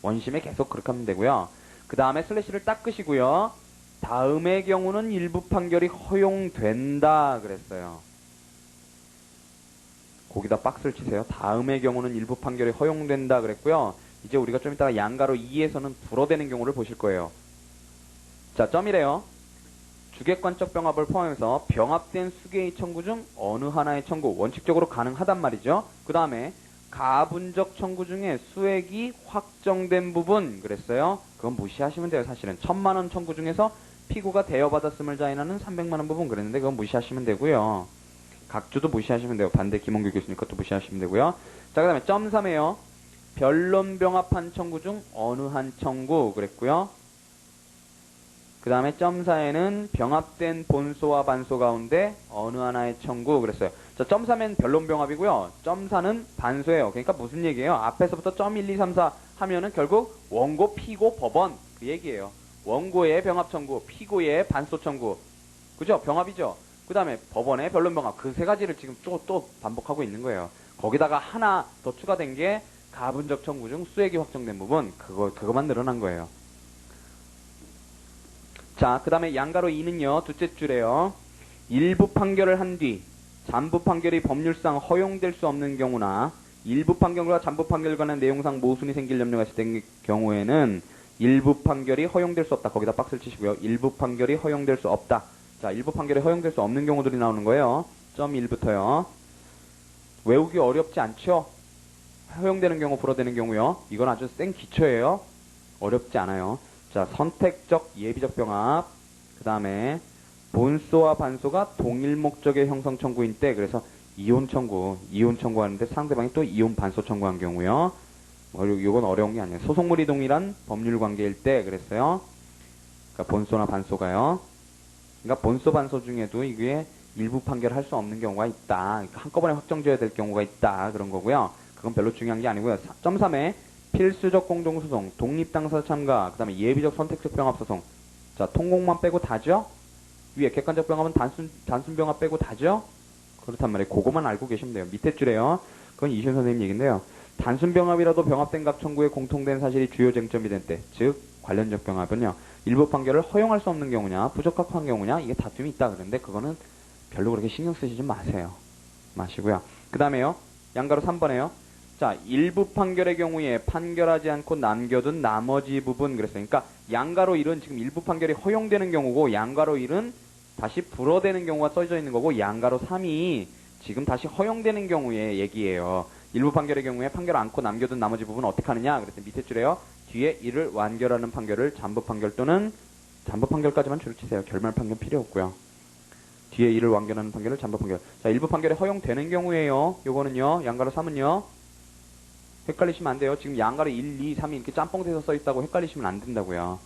원심에 계속 그렇게 하면 되고요. 그 다음에 슬래시를 닦으시고요. 다음의 경우는 일부 판결이 허용된다 그랬어요. 거기다 박스를 치세요. 다음의 경우는 일부 판결이 허용된다 그랬고요. 이제 우리가 좀 이따가 양가로 2에서는 불어대는 경우를 보실 거예요. 자, 점이래요. 주객관적 병합을 포함해서 병합된 수개의 청구 중 어느 하나의 청구 원칙적으로 가능하단 말이죠. 그 다음에 가분적 청구 중에 수액이 확정된 부분 그랬어요. 그건 무시하시면 돼요. 사실은 1000만원 청구 중에서 피고가 대여받았음을 자인하는 300만원 부분 그랬는데 그건 무시하시면 되고요. 각주도 무시하시면 돼요. 반대 김홍규 교수님 것도 무시하시면 되고요. 자, 그 다음에 점 3에요. 변론 병합한 청구 중 어느 한 청구 그랬고요. 그 다음에 점 4에는 병합된 본소와 반소 가운데 어느 하나의 청구 그랬어요. 자, 점 3에는 변론 병합이고요. 점 4는 반소예요. 그러니까 무슨 얘기예요? 앞에서부터 점 1, 2, 3, 4 하면은 결국 원고, 피고, 법원 그 얘기예요. 원고의 병합 청구, 피고의 반소 청구. 그죠? 병합이죠? 그 다음에 법원의 변론 병합. 그 세 가지를 지금 또 반복하고 있는 거예요. 거기다가 하나 더 추가된 게 가분적 청구 중 수액이 확정된 부분. 그거만 늘어난 거예요. 자, 그 다음에 양가로 2는요. 둘째 줄에요. 일부 판결을 한 뒤 잔부 판결이 법률상 허용될 수 없는 경우나 일부 판결과 잔부 판결 간의 내용상 모순이 생길 염려가 있을 경우에는 일부 판결이 허용될 수 없다. 거기다 박스를 치시고요. 일부 판결이 허용될 수 없다. 자, 일부 판결이 허용될 수 없는 경우들이 나오는 거예요. 점 1부터요. 외우기 어렵지 않죠? 허용되는 경우, 불어되는 경우요. 이건 아주 센 기초예요. 어렵지 않아요. 자, 선택적 예비적 병합. 그 다음에 본소와 반소가 동일 목적의 형성 청구인 때, 그래서 이혼 청구하는데 상대방이 또 이혼 반소 청구한 경우요. 이건 어려운 게 아니에요. 소송물이 동일한 법률 관계일 때 그랬어요. 그러니까 본소나 반소가요. 그러니까 본소 반소 중에도 이게 일부 판결할 수 없는 경우가 있다. 그러니까 한꺼번에 확정져야 될 경우가 있다. 그런 거고요. 그건 별로 중요한 게 아니고요. 점 3에 필수적 공동소송, 독립당사자 참가, 그 다음에 예비적 선택적 병합소송. 자, 통공만 빼고 다죠? 위에 객관적 병합은 단순 병합 빼고 다죠? 그렇단 말이에요. 그거만 알고 계시면 돼요. 밑에 줄에요. 그건 이시훈 선생님 얘기인데요. 단순 병합이라도 병합된 각 청구에 공통된 사실이 주요 쟁점이 된 때, 즉 관련적 병합은요. 일부 판결을 허용할 수 없는 경우냐, 부적합한 경우냐, 이게 다툼이 있다 그러는데 그거는 별로 그렇게 신경 쓰시지 마시고요. 그 다음에요. 양가로 3번에요. 자, 일부 판결의 경우에 판결하지 않고 남겨둔 나머지 부분 그랬어요. 그러니까 양가로 1은 지금 일부 판결이 허용되는 경우고 양가로 1은 다시 불어되는 경우가 써져 있는 거고 양가로 3이 지금 다시 허용되는 경우의 얘기예요. 일부 판결의 경우에 판결 않고 남겨둔 나머지 부분은 어떻게 하느냐 그랬더니 밑에 줄에요. 뒤에 이를 완결하는 판결을 잔부 판결 또는 잔부 판결까지만 줄을 치세요. 결말 판결 필요 없고요. 뒤에 이를 완결하는 판결을 잔부 판결. 자, 일부 판결이 허용되는 경우에요. 요거는요. 양가로 3은요. 헷갈리시면 안 돼요. 지금 양가로 1, 2, 3이 이렇게 짬뽕돼서 써있다고 헷갈리시면 안 된다고요.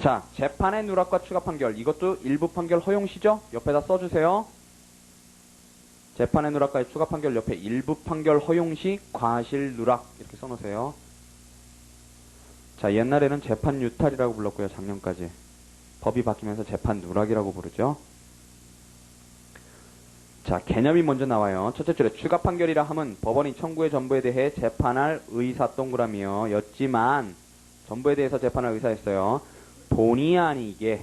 자, 재판의 누락과 추가 판결. 이것도 일부 판결 허용시죠? 옆에다 써주세요. 재판의 누락과의 추가 판결 옆에 일부 판결 허용 시 과실 누락 이렇게 써놓으세요. 자, 옛날에는 재판 유탈이라고 불렀고요. 작년까지. 법이 바뀌면서 재판 누락이라고 부르죠. 자, 개념이 먼저 나와요. 첫째 줄에 추가 판결이라 함은 법원이 청구의 전부에 대해 재판할 의사 동그라미요. 였지만 전부에 대해서 재판할 의사였어요. 본의 아니게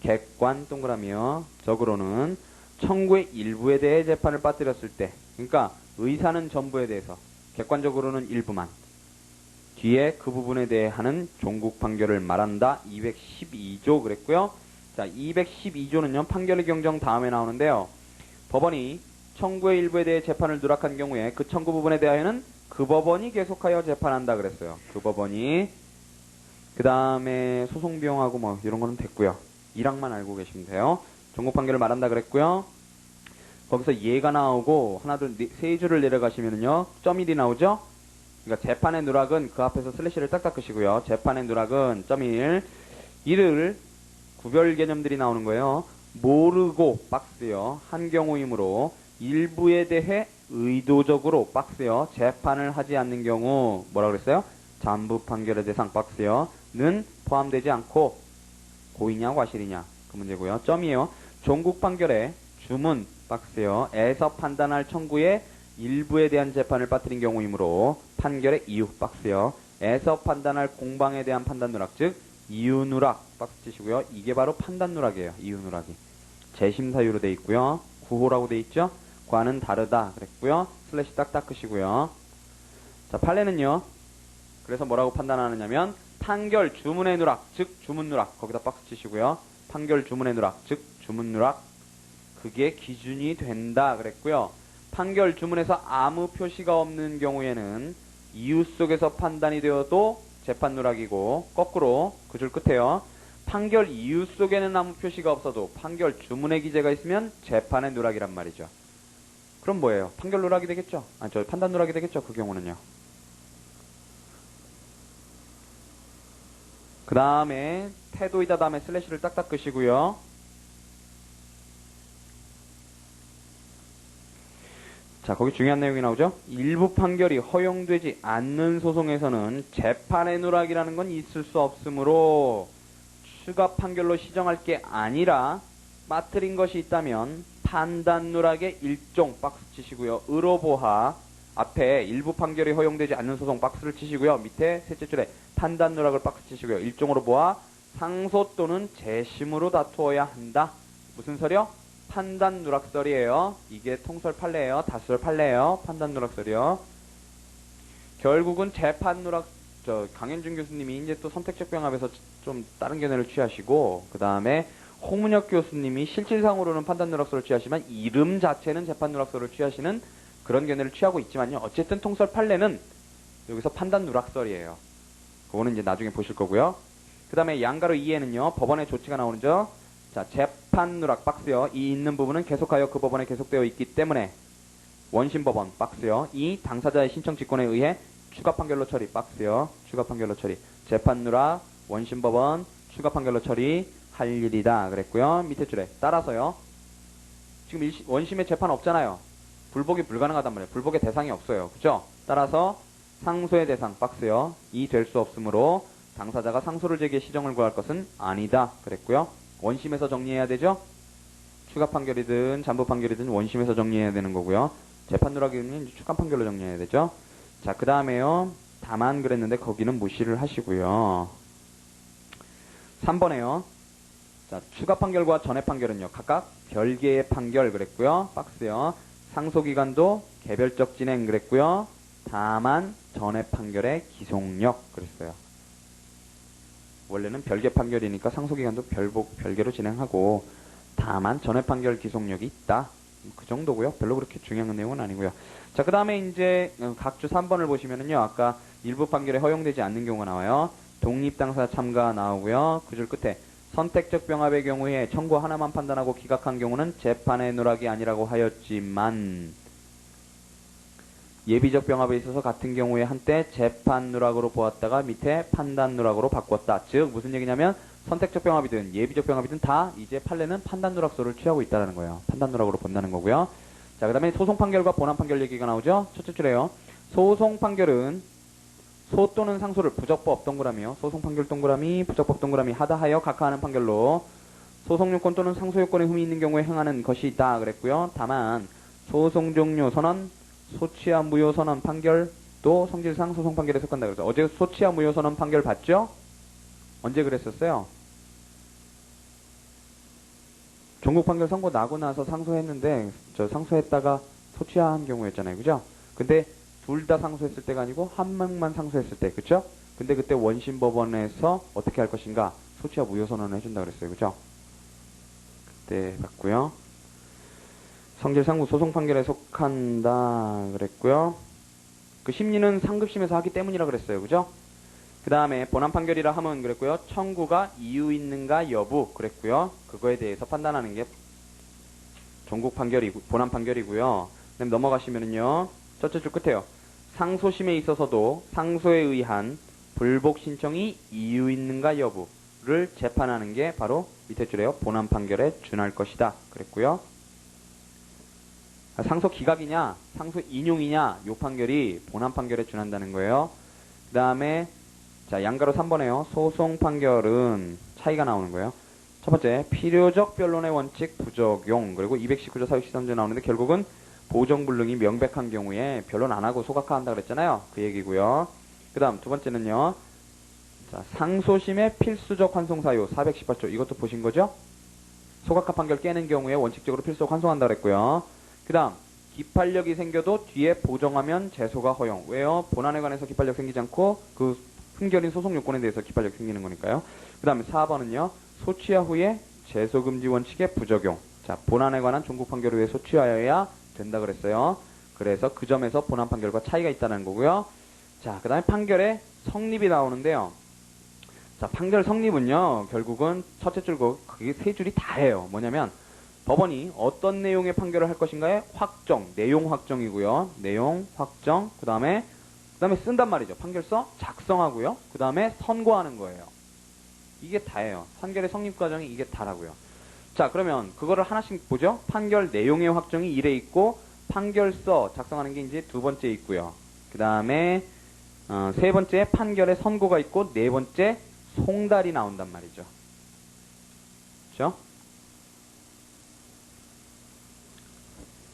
객관 동그라미요. 적으로는 청구의 일부에 대해 재판을 빠뜨렸을 때, 그러니까 의사는 전부에 대해서, 객관적으로는 일부만. 뒤에 그 부분에 대해 하는 종국 판결을 말한다. 212조 그랬고요. 자, 212조는요. 판결의 경정 다음에 나오는데요. 법원이 청구의 일부에 대해 재판을 누락한 경우에 그 청구 부분에 대하여는 그 법원이 계속하여 재판한다 그랬어요. 그 법원이. 그 다음에 소송비용하고 뭐 이런 거는 됐고요. 1항만 알고 계시면 돼요. 종국 판결을 말한다 그랬고요. 거기서 예가 나오고 하나 둘 세 줄을 내려가시면은요. 점 1이 나오죠. 그러니까 재판의 누락은 그 앞에서 슬래시를 딱딱 끄시고요. 재판의 누락은 점 1. 이를 구별 개념들이 나오는 거예요. 모르고 박스요. 한 경우이므로 일부에 대해 의도적으로 박스요. 재판을 하지 않는 경우 뭐라 그랬어요? 잠부 판결의 대상 박스요. 는 포함되지 않고 고의냐 과실이냐 그 문제고요. 점이에요. 종국 판결의 주문 박스요. 에서 판단할 청구의 일부에 대한 재판을 빠뜨린 경우이므로 판결의 이유 박스요. 에서 판단할 공방에 대한 판단 누락 즉 이유 누락 박스 치시고요. 이게 바로 판단 누락이에요. 이유 누락이. 재심 사유로 돼 있고요. 구호라고 돼 있죠. 과는 다르다 그랬고요. 슬래시 딱딱 끄시고요. 자, 판례는요. 그래서 뭐라고 판단하느냐면 판결 주문의 누락 즉 주문 누락 거기다 박스 치시고요. 판결 주문의 누락 즉 주문 누락 그게 기준이 된다 그랬고요. 판결 주문에서 아무 표시가 없는 경우에는 이유 속에서 판단이 되어도 재판 누락이고 거꾸로 그 줄 끝에요. 판결 이유 속에는 아무 표시가 없어도 판결 주문의 기재가 있으면 재판의 누락이란 말이죠. 그럼 뭐예요? 판결 누락이 되겠죠? 아니, 저 판단 누락이 되겠죠? 그 경우는요. 그 다음에 태도이다 다음에 슬래시를 딱딱 끄시고요. 자, 거기 중요한 내용이 나오죠? 일부 판결이 허용되지 않는 소송에서는 재판의 누락이라는 건 있을 수 없으므로 추가 판결로 시정할 게 아니라 빠뜨린 것이 있다면 판단 누락의 일종 박스 치시고요. 의로보하 앞에 일부 판결이 허용되지 않는 소송 박스를 치시고요. 밑에 셋째 줄에 판단 누락을 박스 치시고요. 일종으로 보아 상소 또는 재심으로 다투어야 한다. 무슨 설이요? 판단 누락설이에요. 이게 통설 판례예요. 다수설 판례예요. 판단 누락설이요. 결국은 재판 누락 강현준 교수님이 이제 또 선택적 병합에서 좀 다른 견해를 취하시고 그 다음에 홍문혁 교수님이 실질상으로는 판단 누락설을 취하시지만 이름 자체는 재판 누락설을 취하시는 그런 견해를 취하고 있지만요. 어쨌든 통설 판례는 여기서 판단 누락설이에요. 그거는 이제 나중에 보실 거고요. 그 다음에 양가로 2에는요. 법원의 조치가 나오죠. 자, 재판 누락 박스요. 이 있는 부분은 계속하여 그 법원에 계속되어 있기 때문에 원심법원 박스요. 이 당사자의 신청 직권에 의해 추가 판결로 처리 박스요. 추가 판결로 처리. 재판 누락 원심법원 추가 판결로 처리할 일이다 그랬고요. 밑에 줄에 따라서요. 지금 원심에 재판 없잖아요. 불복이 불가능하단 말이에요. 불복의 대상이 없어요. 그죠? 따라서 상소의 대상 박스요. 이 될 수 없으므로 당사자가 상소를 제기해 시정을 구할 것은 아니다 그랬고요. 원심에서 정리해야 되죠? 추가 판결이든 잠부 판결이든 원심에서 정리해야 되는 거고요. 재판 누락이면 추가 판결로 정리해야 되죠. 자, 그 다음에요. 다만 그랬는데 거기는 무시를 하시고요. 3번에요. 자, 추가 판결과 전액 판결은요. 각각 별개의 판결 그랬고요. 박스요. 상소기간도 개별적 진행 그랬고요. 다만 전액 판결의 기속력 그랬어요. 원래는 별개 판결이니까 상소기간도 별개로 진행하고 다만 전액 판결 기속력이 있다. 그 정도고요. 별로 그렇게 중요한 내용은 아니고요. 자, 그 다음에 이제 각주 3번을 보시면은요. 아까 일부 판결에 허용되지 않는 경우가 나와요. 독립당사 참가 나오고요. 그 줄 끝에 선택적 병합의 경우에 청구 하나만 판단하고 기각한 경우는 재판의 누락이 아니라고 하였지만 예비적 병합에 있어서 같은 경우에 한때 재판 누락으로 보았다가 밑에 판단 누락으로 바꿨다. 즉 무슨 얘기냐면 선택적 병합이든 예비적 병합이든 다 이제 판례는 판단 누락설을 취하고 있다는 거예요. 판단 누락으로 본다는 거고요. 자, 그 다음에 소송 판결과 본안 판결 얘기가 나오죠. 첫째 줄에요. 소송 판결은 소 또는 상소를 부적법 동그라미요. 소송 판결 동그라미, 부적법 동그라미 하다 하여 각하하는 판결로 소송 요건 또는 상소 요건에 흠이 있는 경우에 행하는 것이 있다 그랬고요. 다만 소송 종료 선언, 소취하 무효 선언 판결도 성질상 소송 판결에 속한다 그래서 어제 소취하 무효 선언 판결 봤죠? 언제 그랬었어요? 종국 판결 선고 나고 나서 상소했는데 저 상소했다가 소취하한 경우였잖아요. 그죠? 근데 둘 다 상소했을 때가 아니고 한 명만 상소했을 때. 그쵸? 근데 그때 원심 법원에서 어떻게 할 것인가? 소취하 무효 선언을 해준다 그랬어요. 그죠? 그때 봤고요. 성질상무 소송 판결에 속한다 그랬고요. 그 심리는 상급심에서 하기 때문이라 그랬어요. 그죠? 그 다음에 본안 판결이라 하면 그랬고요. 청구가 이유 있는가 여부 그랬고요. 그거에 대해서 판단하는 게 종국 판결이고 본안 판결이고요. 그다음 넘어가시면은요. 첫째 줄 끝에요. 상소심에 있어서도 상소에 의한 불복 신청이 이유 있는가 여부를 재판하는 게 바로 밑에 줄에요. 본안 판결에 준할 것이다 그랬고요. 상소 기각이냐 상소 인용이냐 요 판결이 본안 판결에 준한다는 거예요. 그 다음에 자 양가로 3번에요. 소송 판결은 차이가 나오는 거예요. 첫 번째 필요적 변론의 원칙 부적용 그리고 219조 사육 시선제 나오는데 결국은 보정불능이 명백한 경우에 변론 안 하고 소각화한다 그랬잖아요. 그 얘기고요. 그 다음 두 번째는요. 자 상소심의 필수적 환송사유 418조 이것도 보신 거죠? 소각화 판결 깨는 경우에 원칙적으로 필수적 환송한다 그랬고요. 그 다음 기판력이 생겨도 뒤에 보정하면 재소가 허용. 왜요? 본안에 관해서 기판력 생기지 않고 그 흠결인 소송 요건에 대해서 기판력 생기는 거니까요. 그 다음에 4번은요. 소취하 후에 재소금지 원칙의 부적용. 자 본안에 관한 종국 판결 후에 소취하여야 된다 그랬어요. 그래서 그 점에서 본안 판결과 차이가 있다는 거고요. 자 그 다음에 판결의 성립이 나오는데요. 자 판결 성립은요. 결국은 첫째 줄고 그게 세 줄이 다예요. 뭐냐면 법원이 어떤 내용의 판결을 할 것인가에 확정, 내용 확정이고요. 내용 확정, 그 다음에 쓴단 말이죠. 판결서 작성하고요. 그 다음에 선고하는 거예요. 이게 다예요. 판결의 성립 과정이 이게 다라고요. 자 그러면 그거를 하나씩 보죠. 판결 내용의 확정이 1에 있고 판결서 작성하는 게 이제 두 번째 있고요. 그 다음에 세 번째 판결의 선고가 있고 네 번째 송달이 나온단 말이죠. 그렇죠?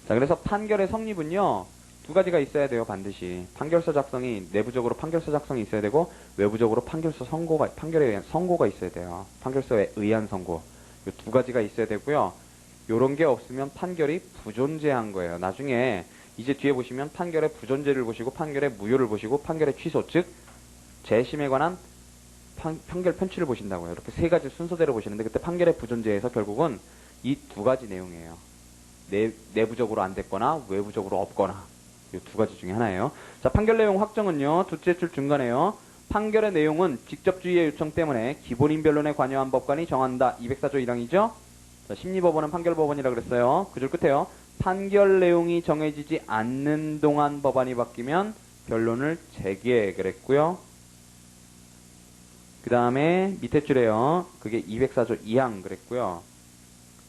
자 그래서 판결의 성립은요. 두 가지가 있어야 돼요. 반드시. 판결서 작성이 내부적으로 판결서 작성이 있어야 되고 외부적으로 판결서 선고가 판결에 의한 선고가 있어야 돼요. 판결서에 의한 선고. 이 두 가지가 있어야 되고요. 요런 게 없으면 판결이 부존재한 거예요. 나중에 이제 뒤에 보시면 판결의 부존재를 보시고 판결의 무효를 보시고 판결의 취소 즉 재심에 관한 판결 편취를 보신다고요. 이렇게 세 가지 순서대로 보시는데 그때 판결의 부존재에서 결국은 이 두 가지 내용이에요. 내부적으로 안 됐거나 외부적으로 없거나 이 두 가지 중에 하나예요. 자 판결 내용 확정은요. 둘째 줄 중간에요. 판결의 내용은 직접주의의 요청 때문에 기본인 변론에 관여한 법관이 정한다. 204조 1항이죠. 자, 심리법원은 판결법원이라 그랬어요. 그 줄 끝에요. 판결 내용이 정해지지 않는 동안 법안이 바뀌면 변론을 재개 그랬고요. 그 다음에 밑에 줄에요. 그게 204조 2항 그랬고요.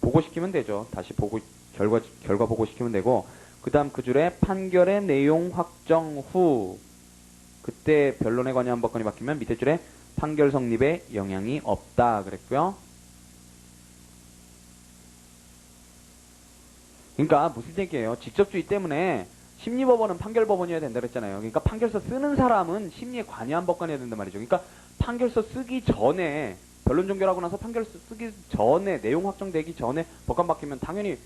보고시키면 되죠. 다시 결과 보고시키면 되고 그 다음 그 줄에 판결의 내용 확정 후 그때 변론에 관여한 법관이 바뀌면 밑에 줄에 판결 성립에 영향이 없다 그랬고요. 그러니까 무슨 얘기예요? 직접주의 때문에 심리법원은 판결법원이어야 된다 그랬잖아요. 그러니까 판결서 쓰는 사람은 심리에 관여한 법관이어야 된단 말이죠. 그러니까 판결서 쓰기 전에 변론 종결하고 나서 판결서 쓰기 전에 내용 확정되기 전에 법관 바뀌면 당연히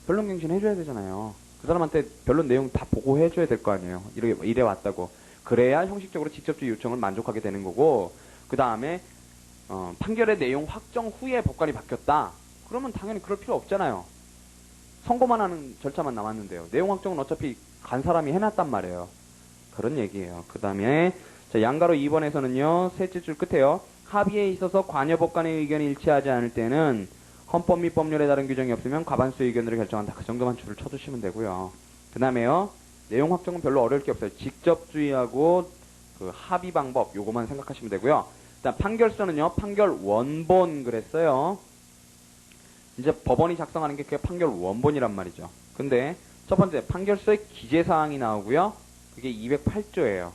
변론갱신 해줘야 되잖아요. 그 사람한테 변론 내용 다 보고해줘야 될 거 아니에요. 이래 왔다고. 그래야 형식적으로 직접주의 요청을 만족하게 되는 거고 그 다음에 판결의 내용 확정 후에 법관이 바뀌었다. 그러면 당연히 그럴 필요 없잖아요. 선고만 하는 절차만 남았는데요. 내용 확정은 어차피 간 사람이 해놨단 말이에요. 그런 얘기예요. 그 다음에 양가로 2번에서는요. 셋째 줄 끝에요. 합의에 있어서 관여 법관의 의견이 일치하지 않을 때는 헌법 및 법률에 다른 규정이 없으면 과반수의 의견으로 결정한다. 그 정도만 줄을 쳐주시면 되고요. 그 다음에요. 내용 확정은 별로 어려울 게 없어요. 직접주의하고 그 합의 방법 요거만 생각하시면 되고요. 일단 판결서는요. 판결 원본 그랬어요. 이제 법원이 작성하는 게 그게 판결 원본이란 말이죠. 근데 첫 번째, 판결서의 기재사항이 나오고요. 그게 208조예요.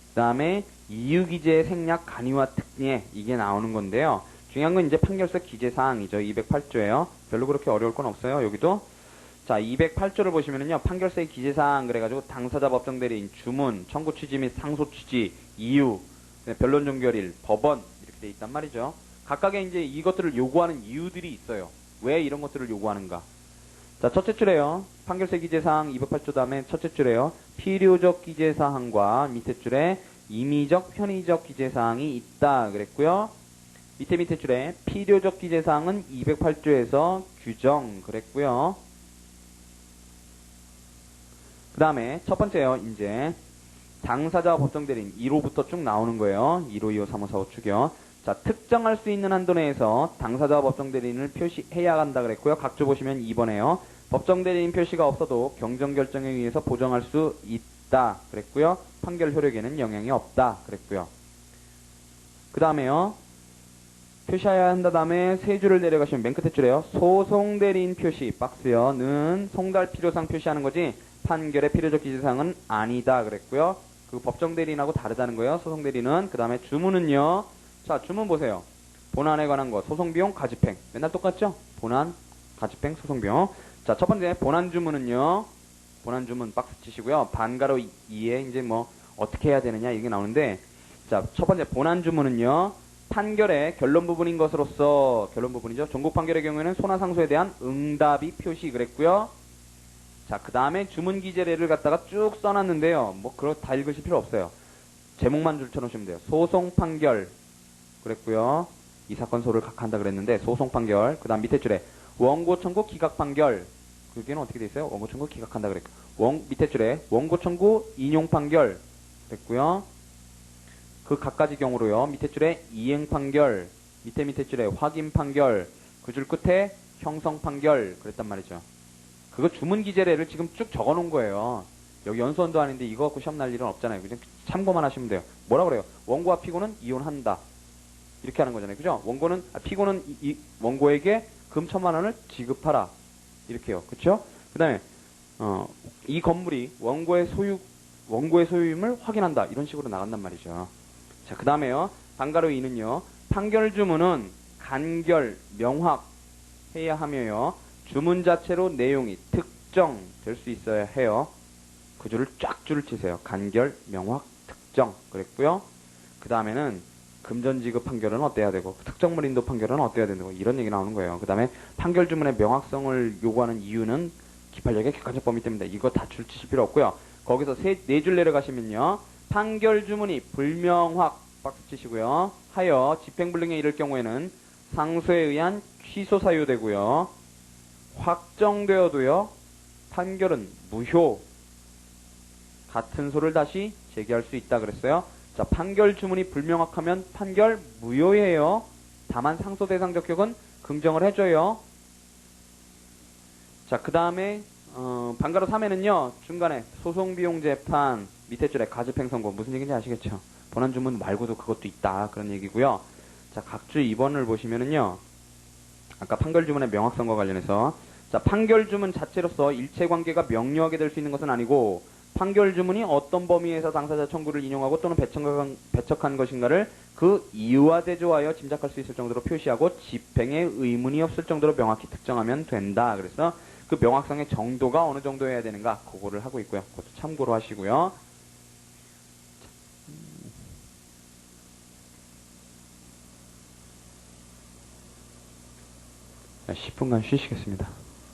그 다음에 이유기재의 생략, 간이와 특례, 이게 나오는 건데요. 중요한 건 이제 판결서 기재사항이죠. 208조예요. 별로 그렇게 어려울 건 없어요. 여기도. 자, 208조를 보시면은요, 판결서의 기재사항, 그래가지고 당사자 법정대리인, 주문, 청구 취지 및 상소 취지, 이유, 변론 종결일, 법원, 이렇게 돼 있단 말이죠. 각각의 이제 이것들을 요구하는 이유들이 있어요. 왜 이런 것들을 요구하는가? 자, 첫째 줄에요. 판결서 기재사항 208조 다음에 첫째 줄에요. 필요적 기재사항과 밑에 줄에 임의적, 편의적 기재사항이 있다 그랬고요. 밑에 줄에 필요적 기재사항은 208조에서 규정 그랬고요. 그 다음에 첫 번째요. 이제 당사자 법정대리인 1호부터 쭉 나오는 거예요. 1호, 2호, 3호, 4호 축이요. 자, 특정할 수 있는 한도 내에서 당사자 법정대리인을 표시해야 한다 그랬고요. 각조 보시면 2번에요. 법정대리인 표시가 없어도 경정결정에 의해서 보정할 수 있다 그랬고요. 판결 효력에는 영향이 없다 그랬고요. 그 다음에요. 표시해야 한다 다음에 세 줄을 내려가시면 맨 끝에 줄에요. 소송대리인 표시 박스요는 송달 필요상 표시하는 거지 판결의 필요적 기재사항은 아니다 그랬고요. 그 법정대리인하고 다르다는 거예요. 소송대리인은. 그 다음에 주문은요. 자, 주문 보세요. 본안에 관한 거 소송비용 가집행 맨날 똑같죠? 본안 가집행 소송비용. 자, 첫 번째 본안 주문은요. 본안 주문 박스 치시고요. 반가로 2에 이제 뭐 어떻게 해야 되느냐 이게 나오는데, 자, 첫 번째 본안 주문은요. 판결의 결론 부분인 것으로서, 결론 부분이죠. 종국 판결의 경우에는 소나 상소에 대한 응답이 표시 그랬고요. 자, 그 다음에 주문 기재례를 갖다가 쭉 써놨는데요. 뭐 그거 다 읽으실 필요 없어요. 제목만 줄쳐놓으시면 돼요. 소송 판결 그랬고요. 이 사건 소를 각한다 그랬는데 소송 판결. 그 다음 밑에 줄에 원고 청구 기각 판결. 그게는 어떻게 돼 있어요? 원고 청구 기각한다 그랬고. 밑에 줄에 원고 청구 인용 판결 그랬고요. 그 각가지 경우로요. 밑에 줄에 이행 판결, 밑에 줄에 확인 판결, 그 줄 끝에 형성 판결 그랬단 말이죠. 그거 주문 기재례를 지금 쭉 적어 놓은 거예요. 여기 연수원도 아닌데 이거 갖고 시험 날 일은 없잖아요. 그냥 참고만 하시면 돼요. 뭐라 그래요? 원고와 피고는 이혼한다. 이렇게 하는 거잖아요. 그죠? 피고는 원고에게 금 1,000만 원을 지급하라. 이렇게요. 그쵸? 그 다음에, 이 건물이 원고의 소유임을 확인한다. 이런 식으로 나간단 말이죠. 자, 그 다음에요. 반가로 2는요. 판결 주문은 간결, 명확해야 하며요. 주문 자체로 내용이 특정될 수 있어야 해요. 그 줄을 쫙 줄을 치세요. 간결, 명확, 특정. 그랬고요. 그 다음에는 금전지급 판결은 어때야 되고, 특정물 인도 판결은 어때야 되고, 이런 얘기 나오는 거예요. 그 다음에 판결 주문의 명확성을 요구하는 이유는 기판력의 객관적 범위 때문이다. 이거 다 줄 치실 필요 없고요. 거기서 네 줄 내려가시면요. 판결 주문이 불명확 박스 치시고요. 하여 집행불능에 이를 경우에는 상소에 의한 취소 사유되고요. 확정되어도요. 판결은 무효. 같은 소를 다시 제기할 수 있다 그랬어요. 자, 판결 주문이 불명확하면 판결 무효예요. 다만 상소 대상 적격은 긍정을 해줘요. 자, 그 다음에 반가로 3에는요. 중간에 소송비용 재판 밑에 줄에 가집행 선고 무슨 얘기인지 아시겠죠? 본안 주문 말고도 그것도 있다 그런 얘기고요. 자, 각주 2번을 보시면은요. 아까 판결 주문의 명확성과 관련해서, 자, 판결 주문 자체로서 일체관계가 명료하게 될 수 있는 것은 아니고 판결 주문이 어떤 범위에서 당사자 청구를 인용하고 또는 배척한 것인가를 그 이유와 대조하여 짐작할 수 있을 정도로 표시하고 집행에 의문이 없을 정도로 명확히 특정하면 된다. 그래서 그 명확성의 정도가 어느 정도여야 되는가 그거를 하고 있고요. 그것도 참고로 하시고요. 10분간 쉬시겠습니다.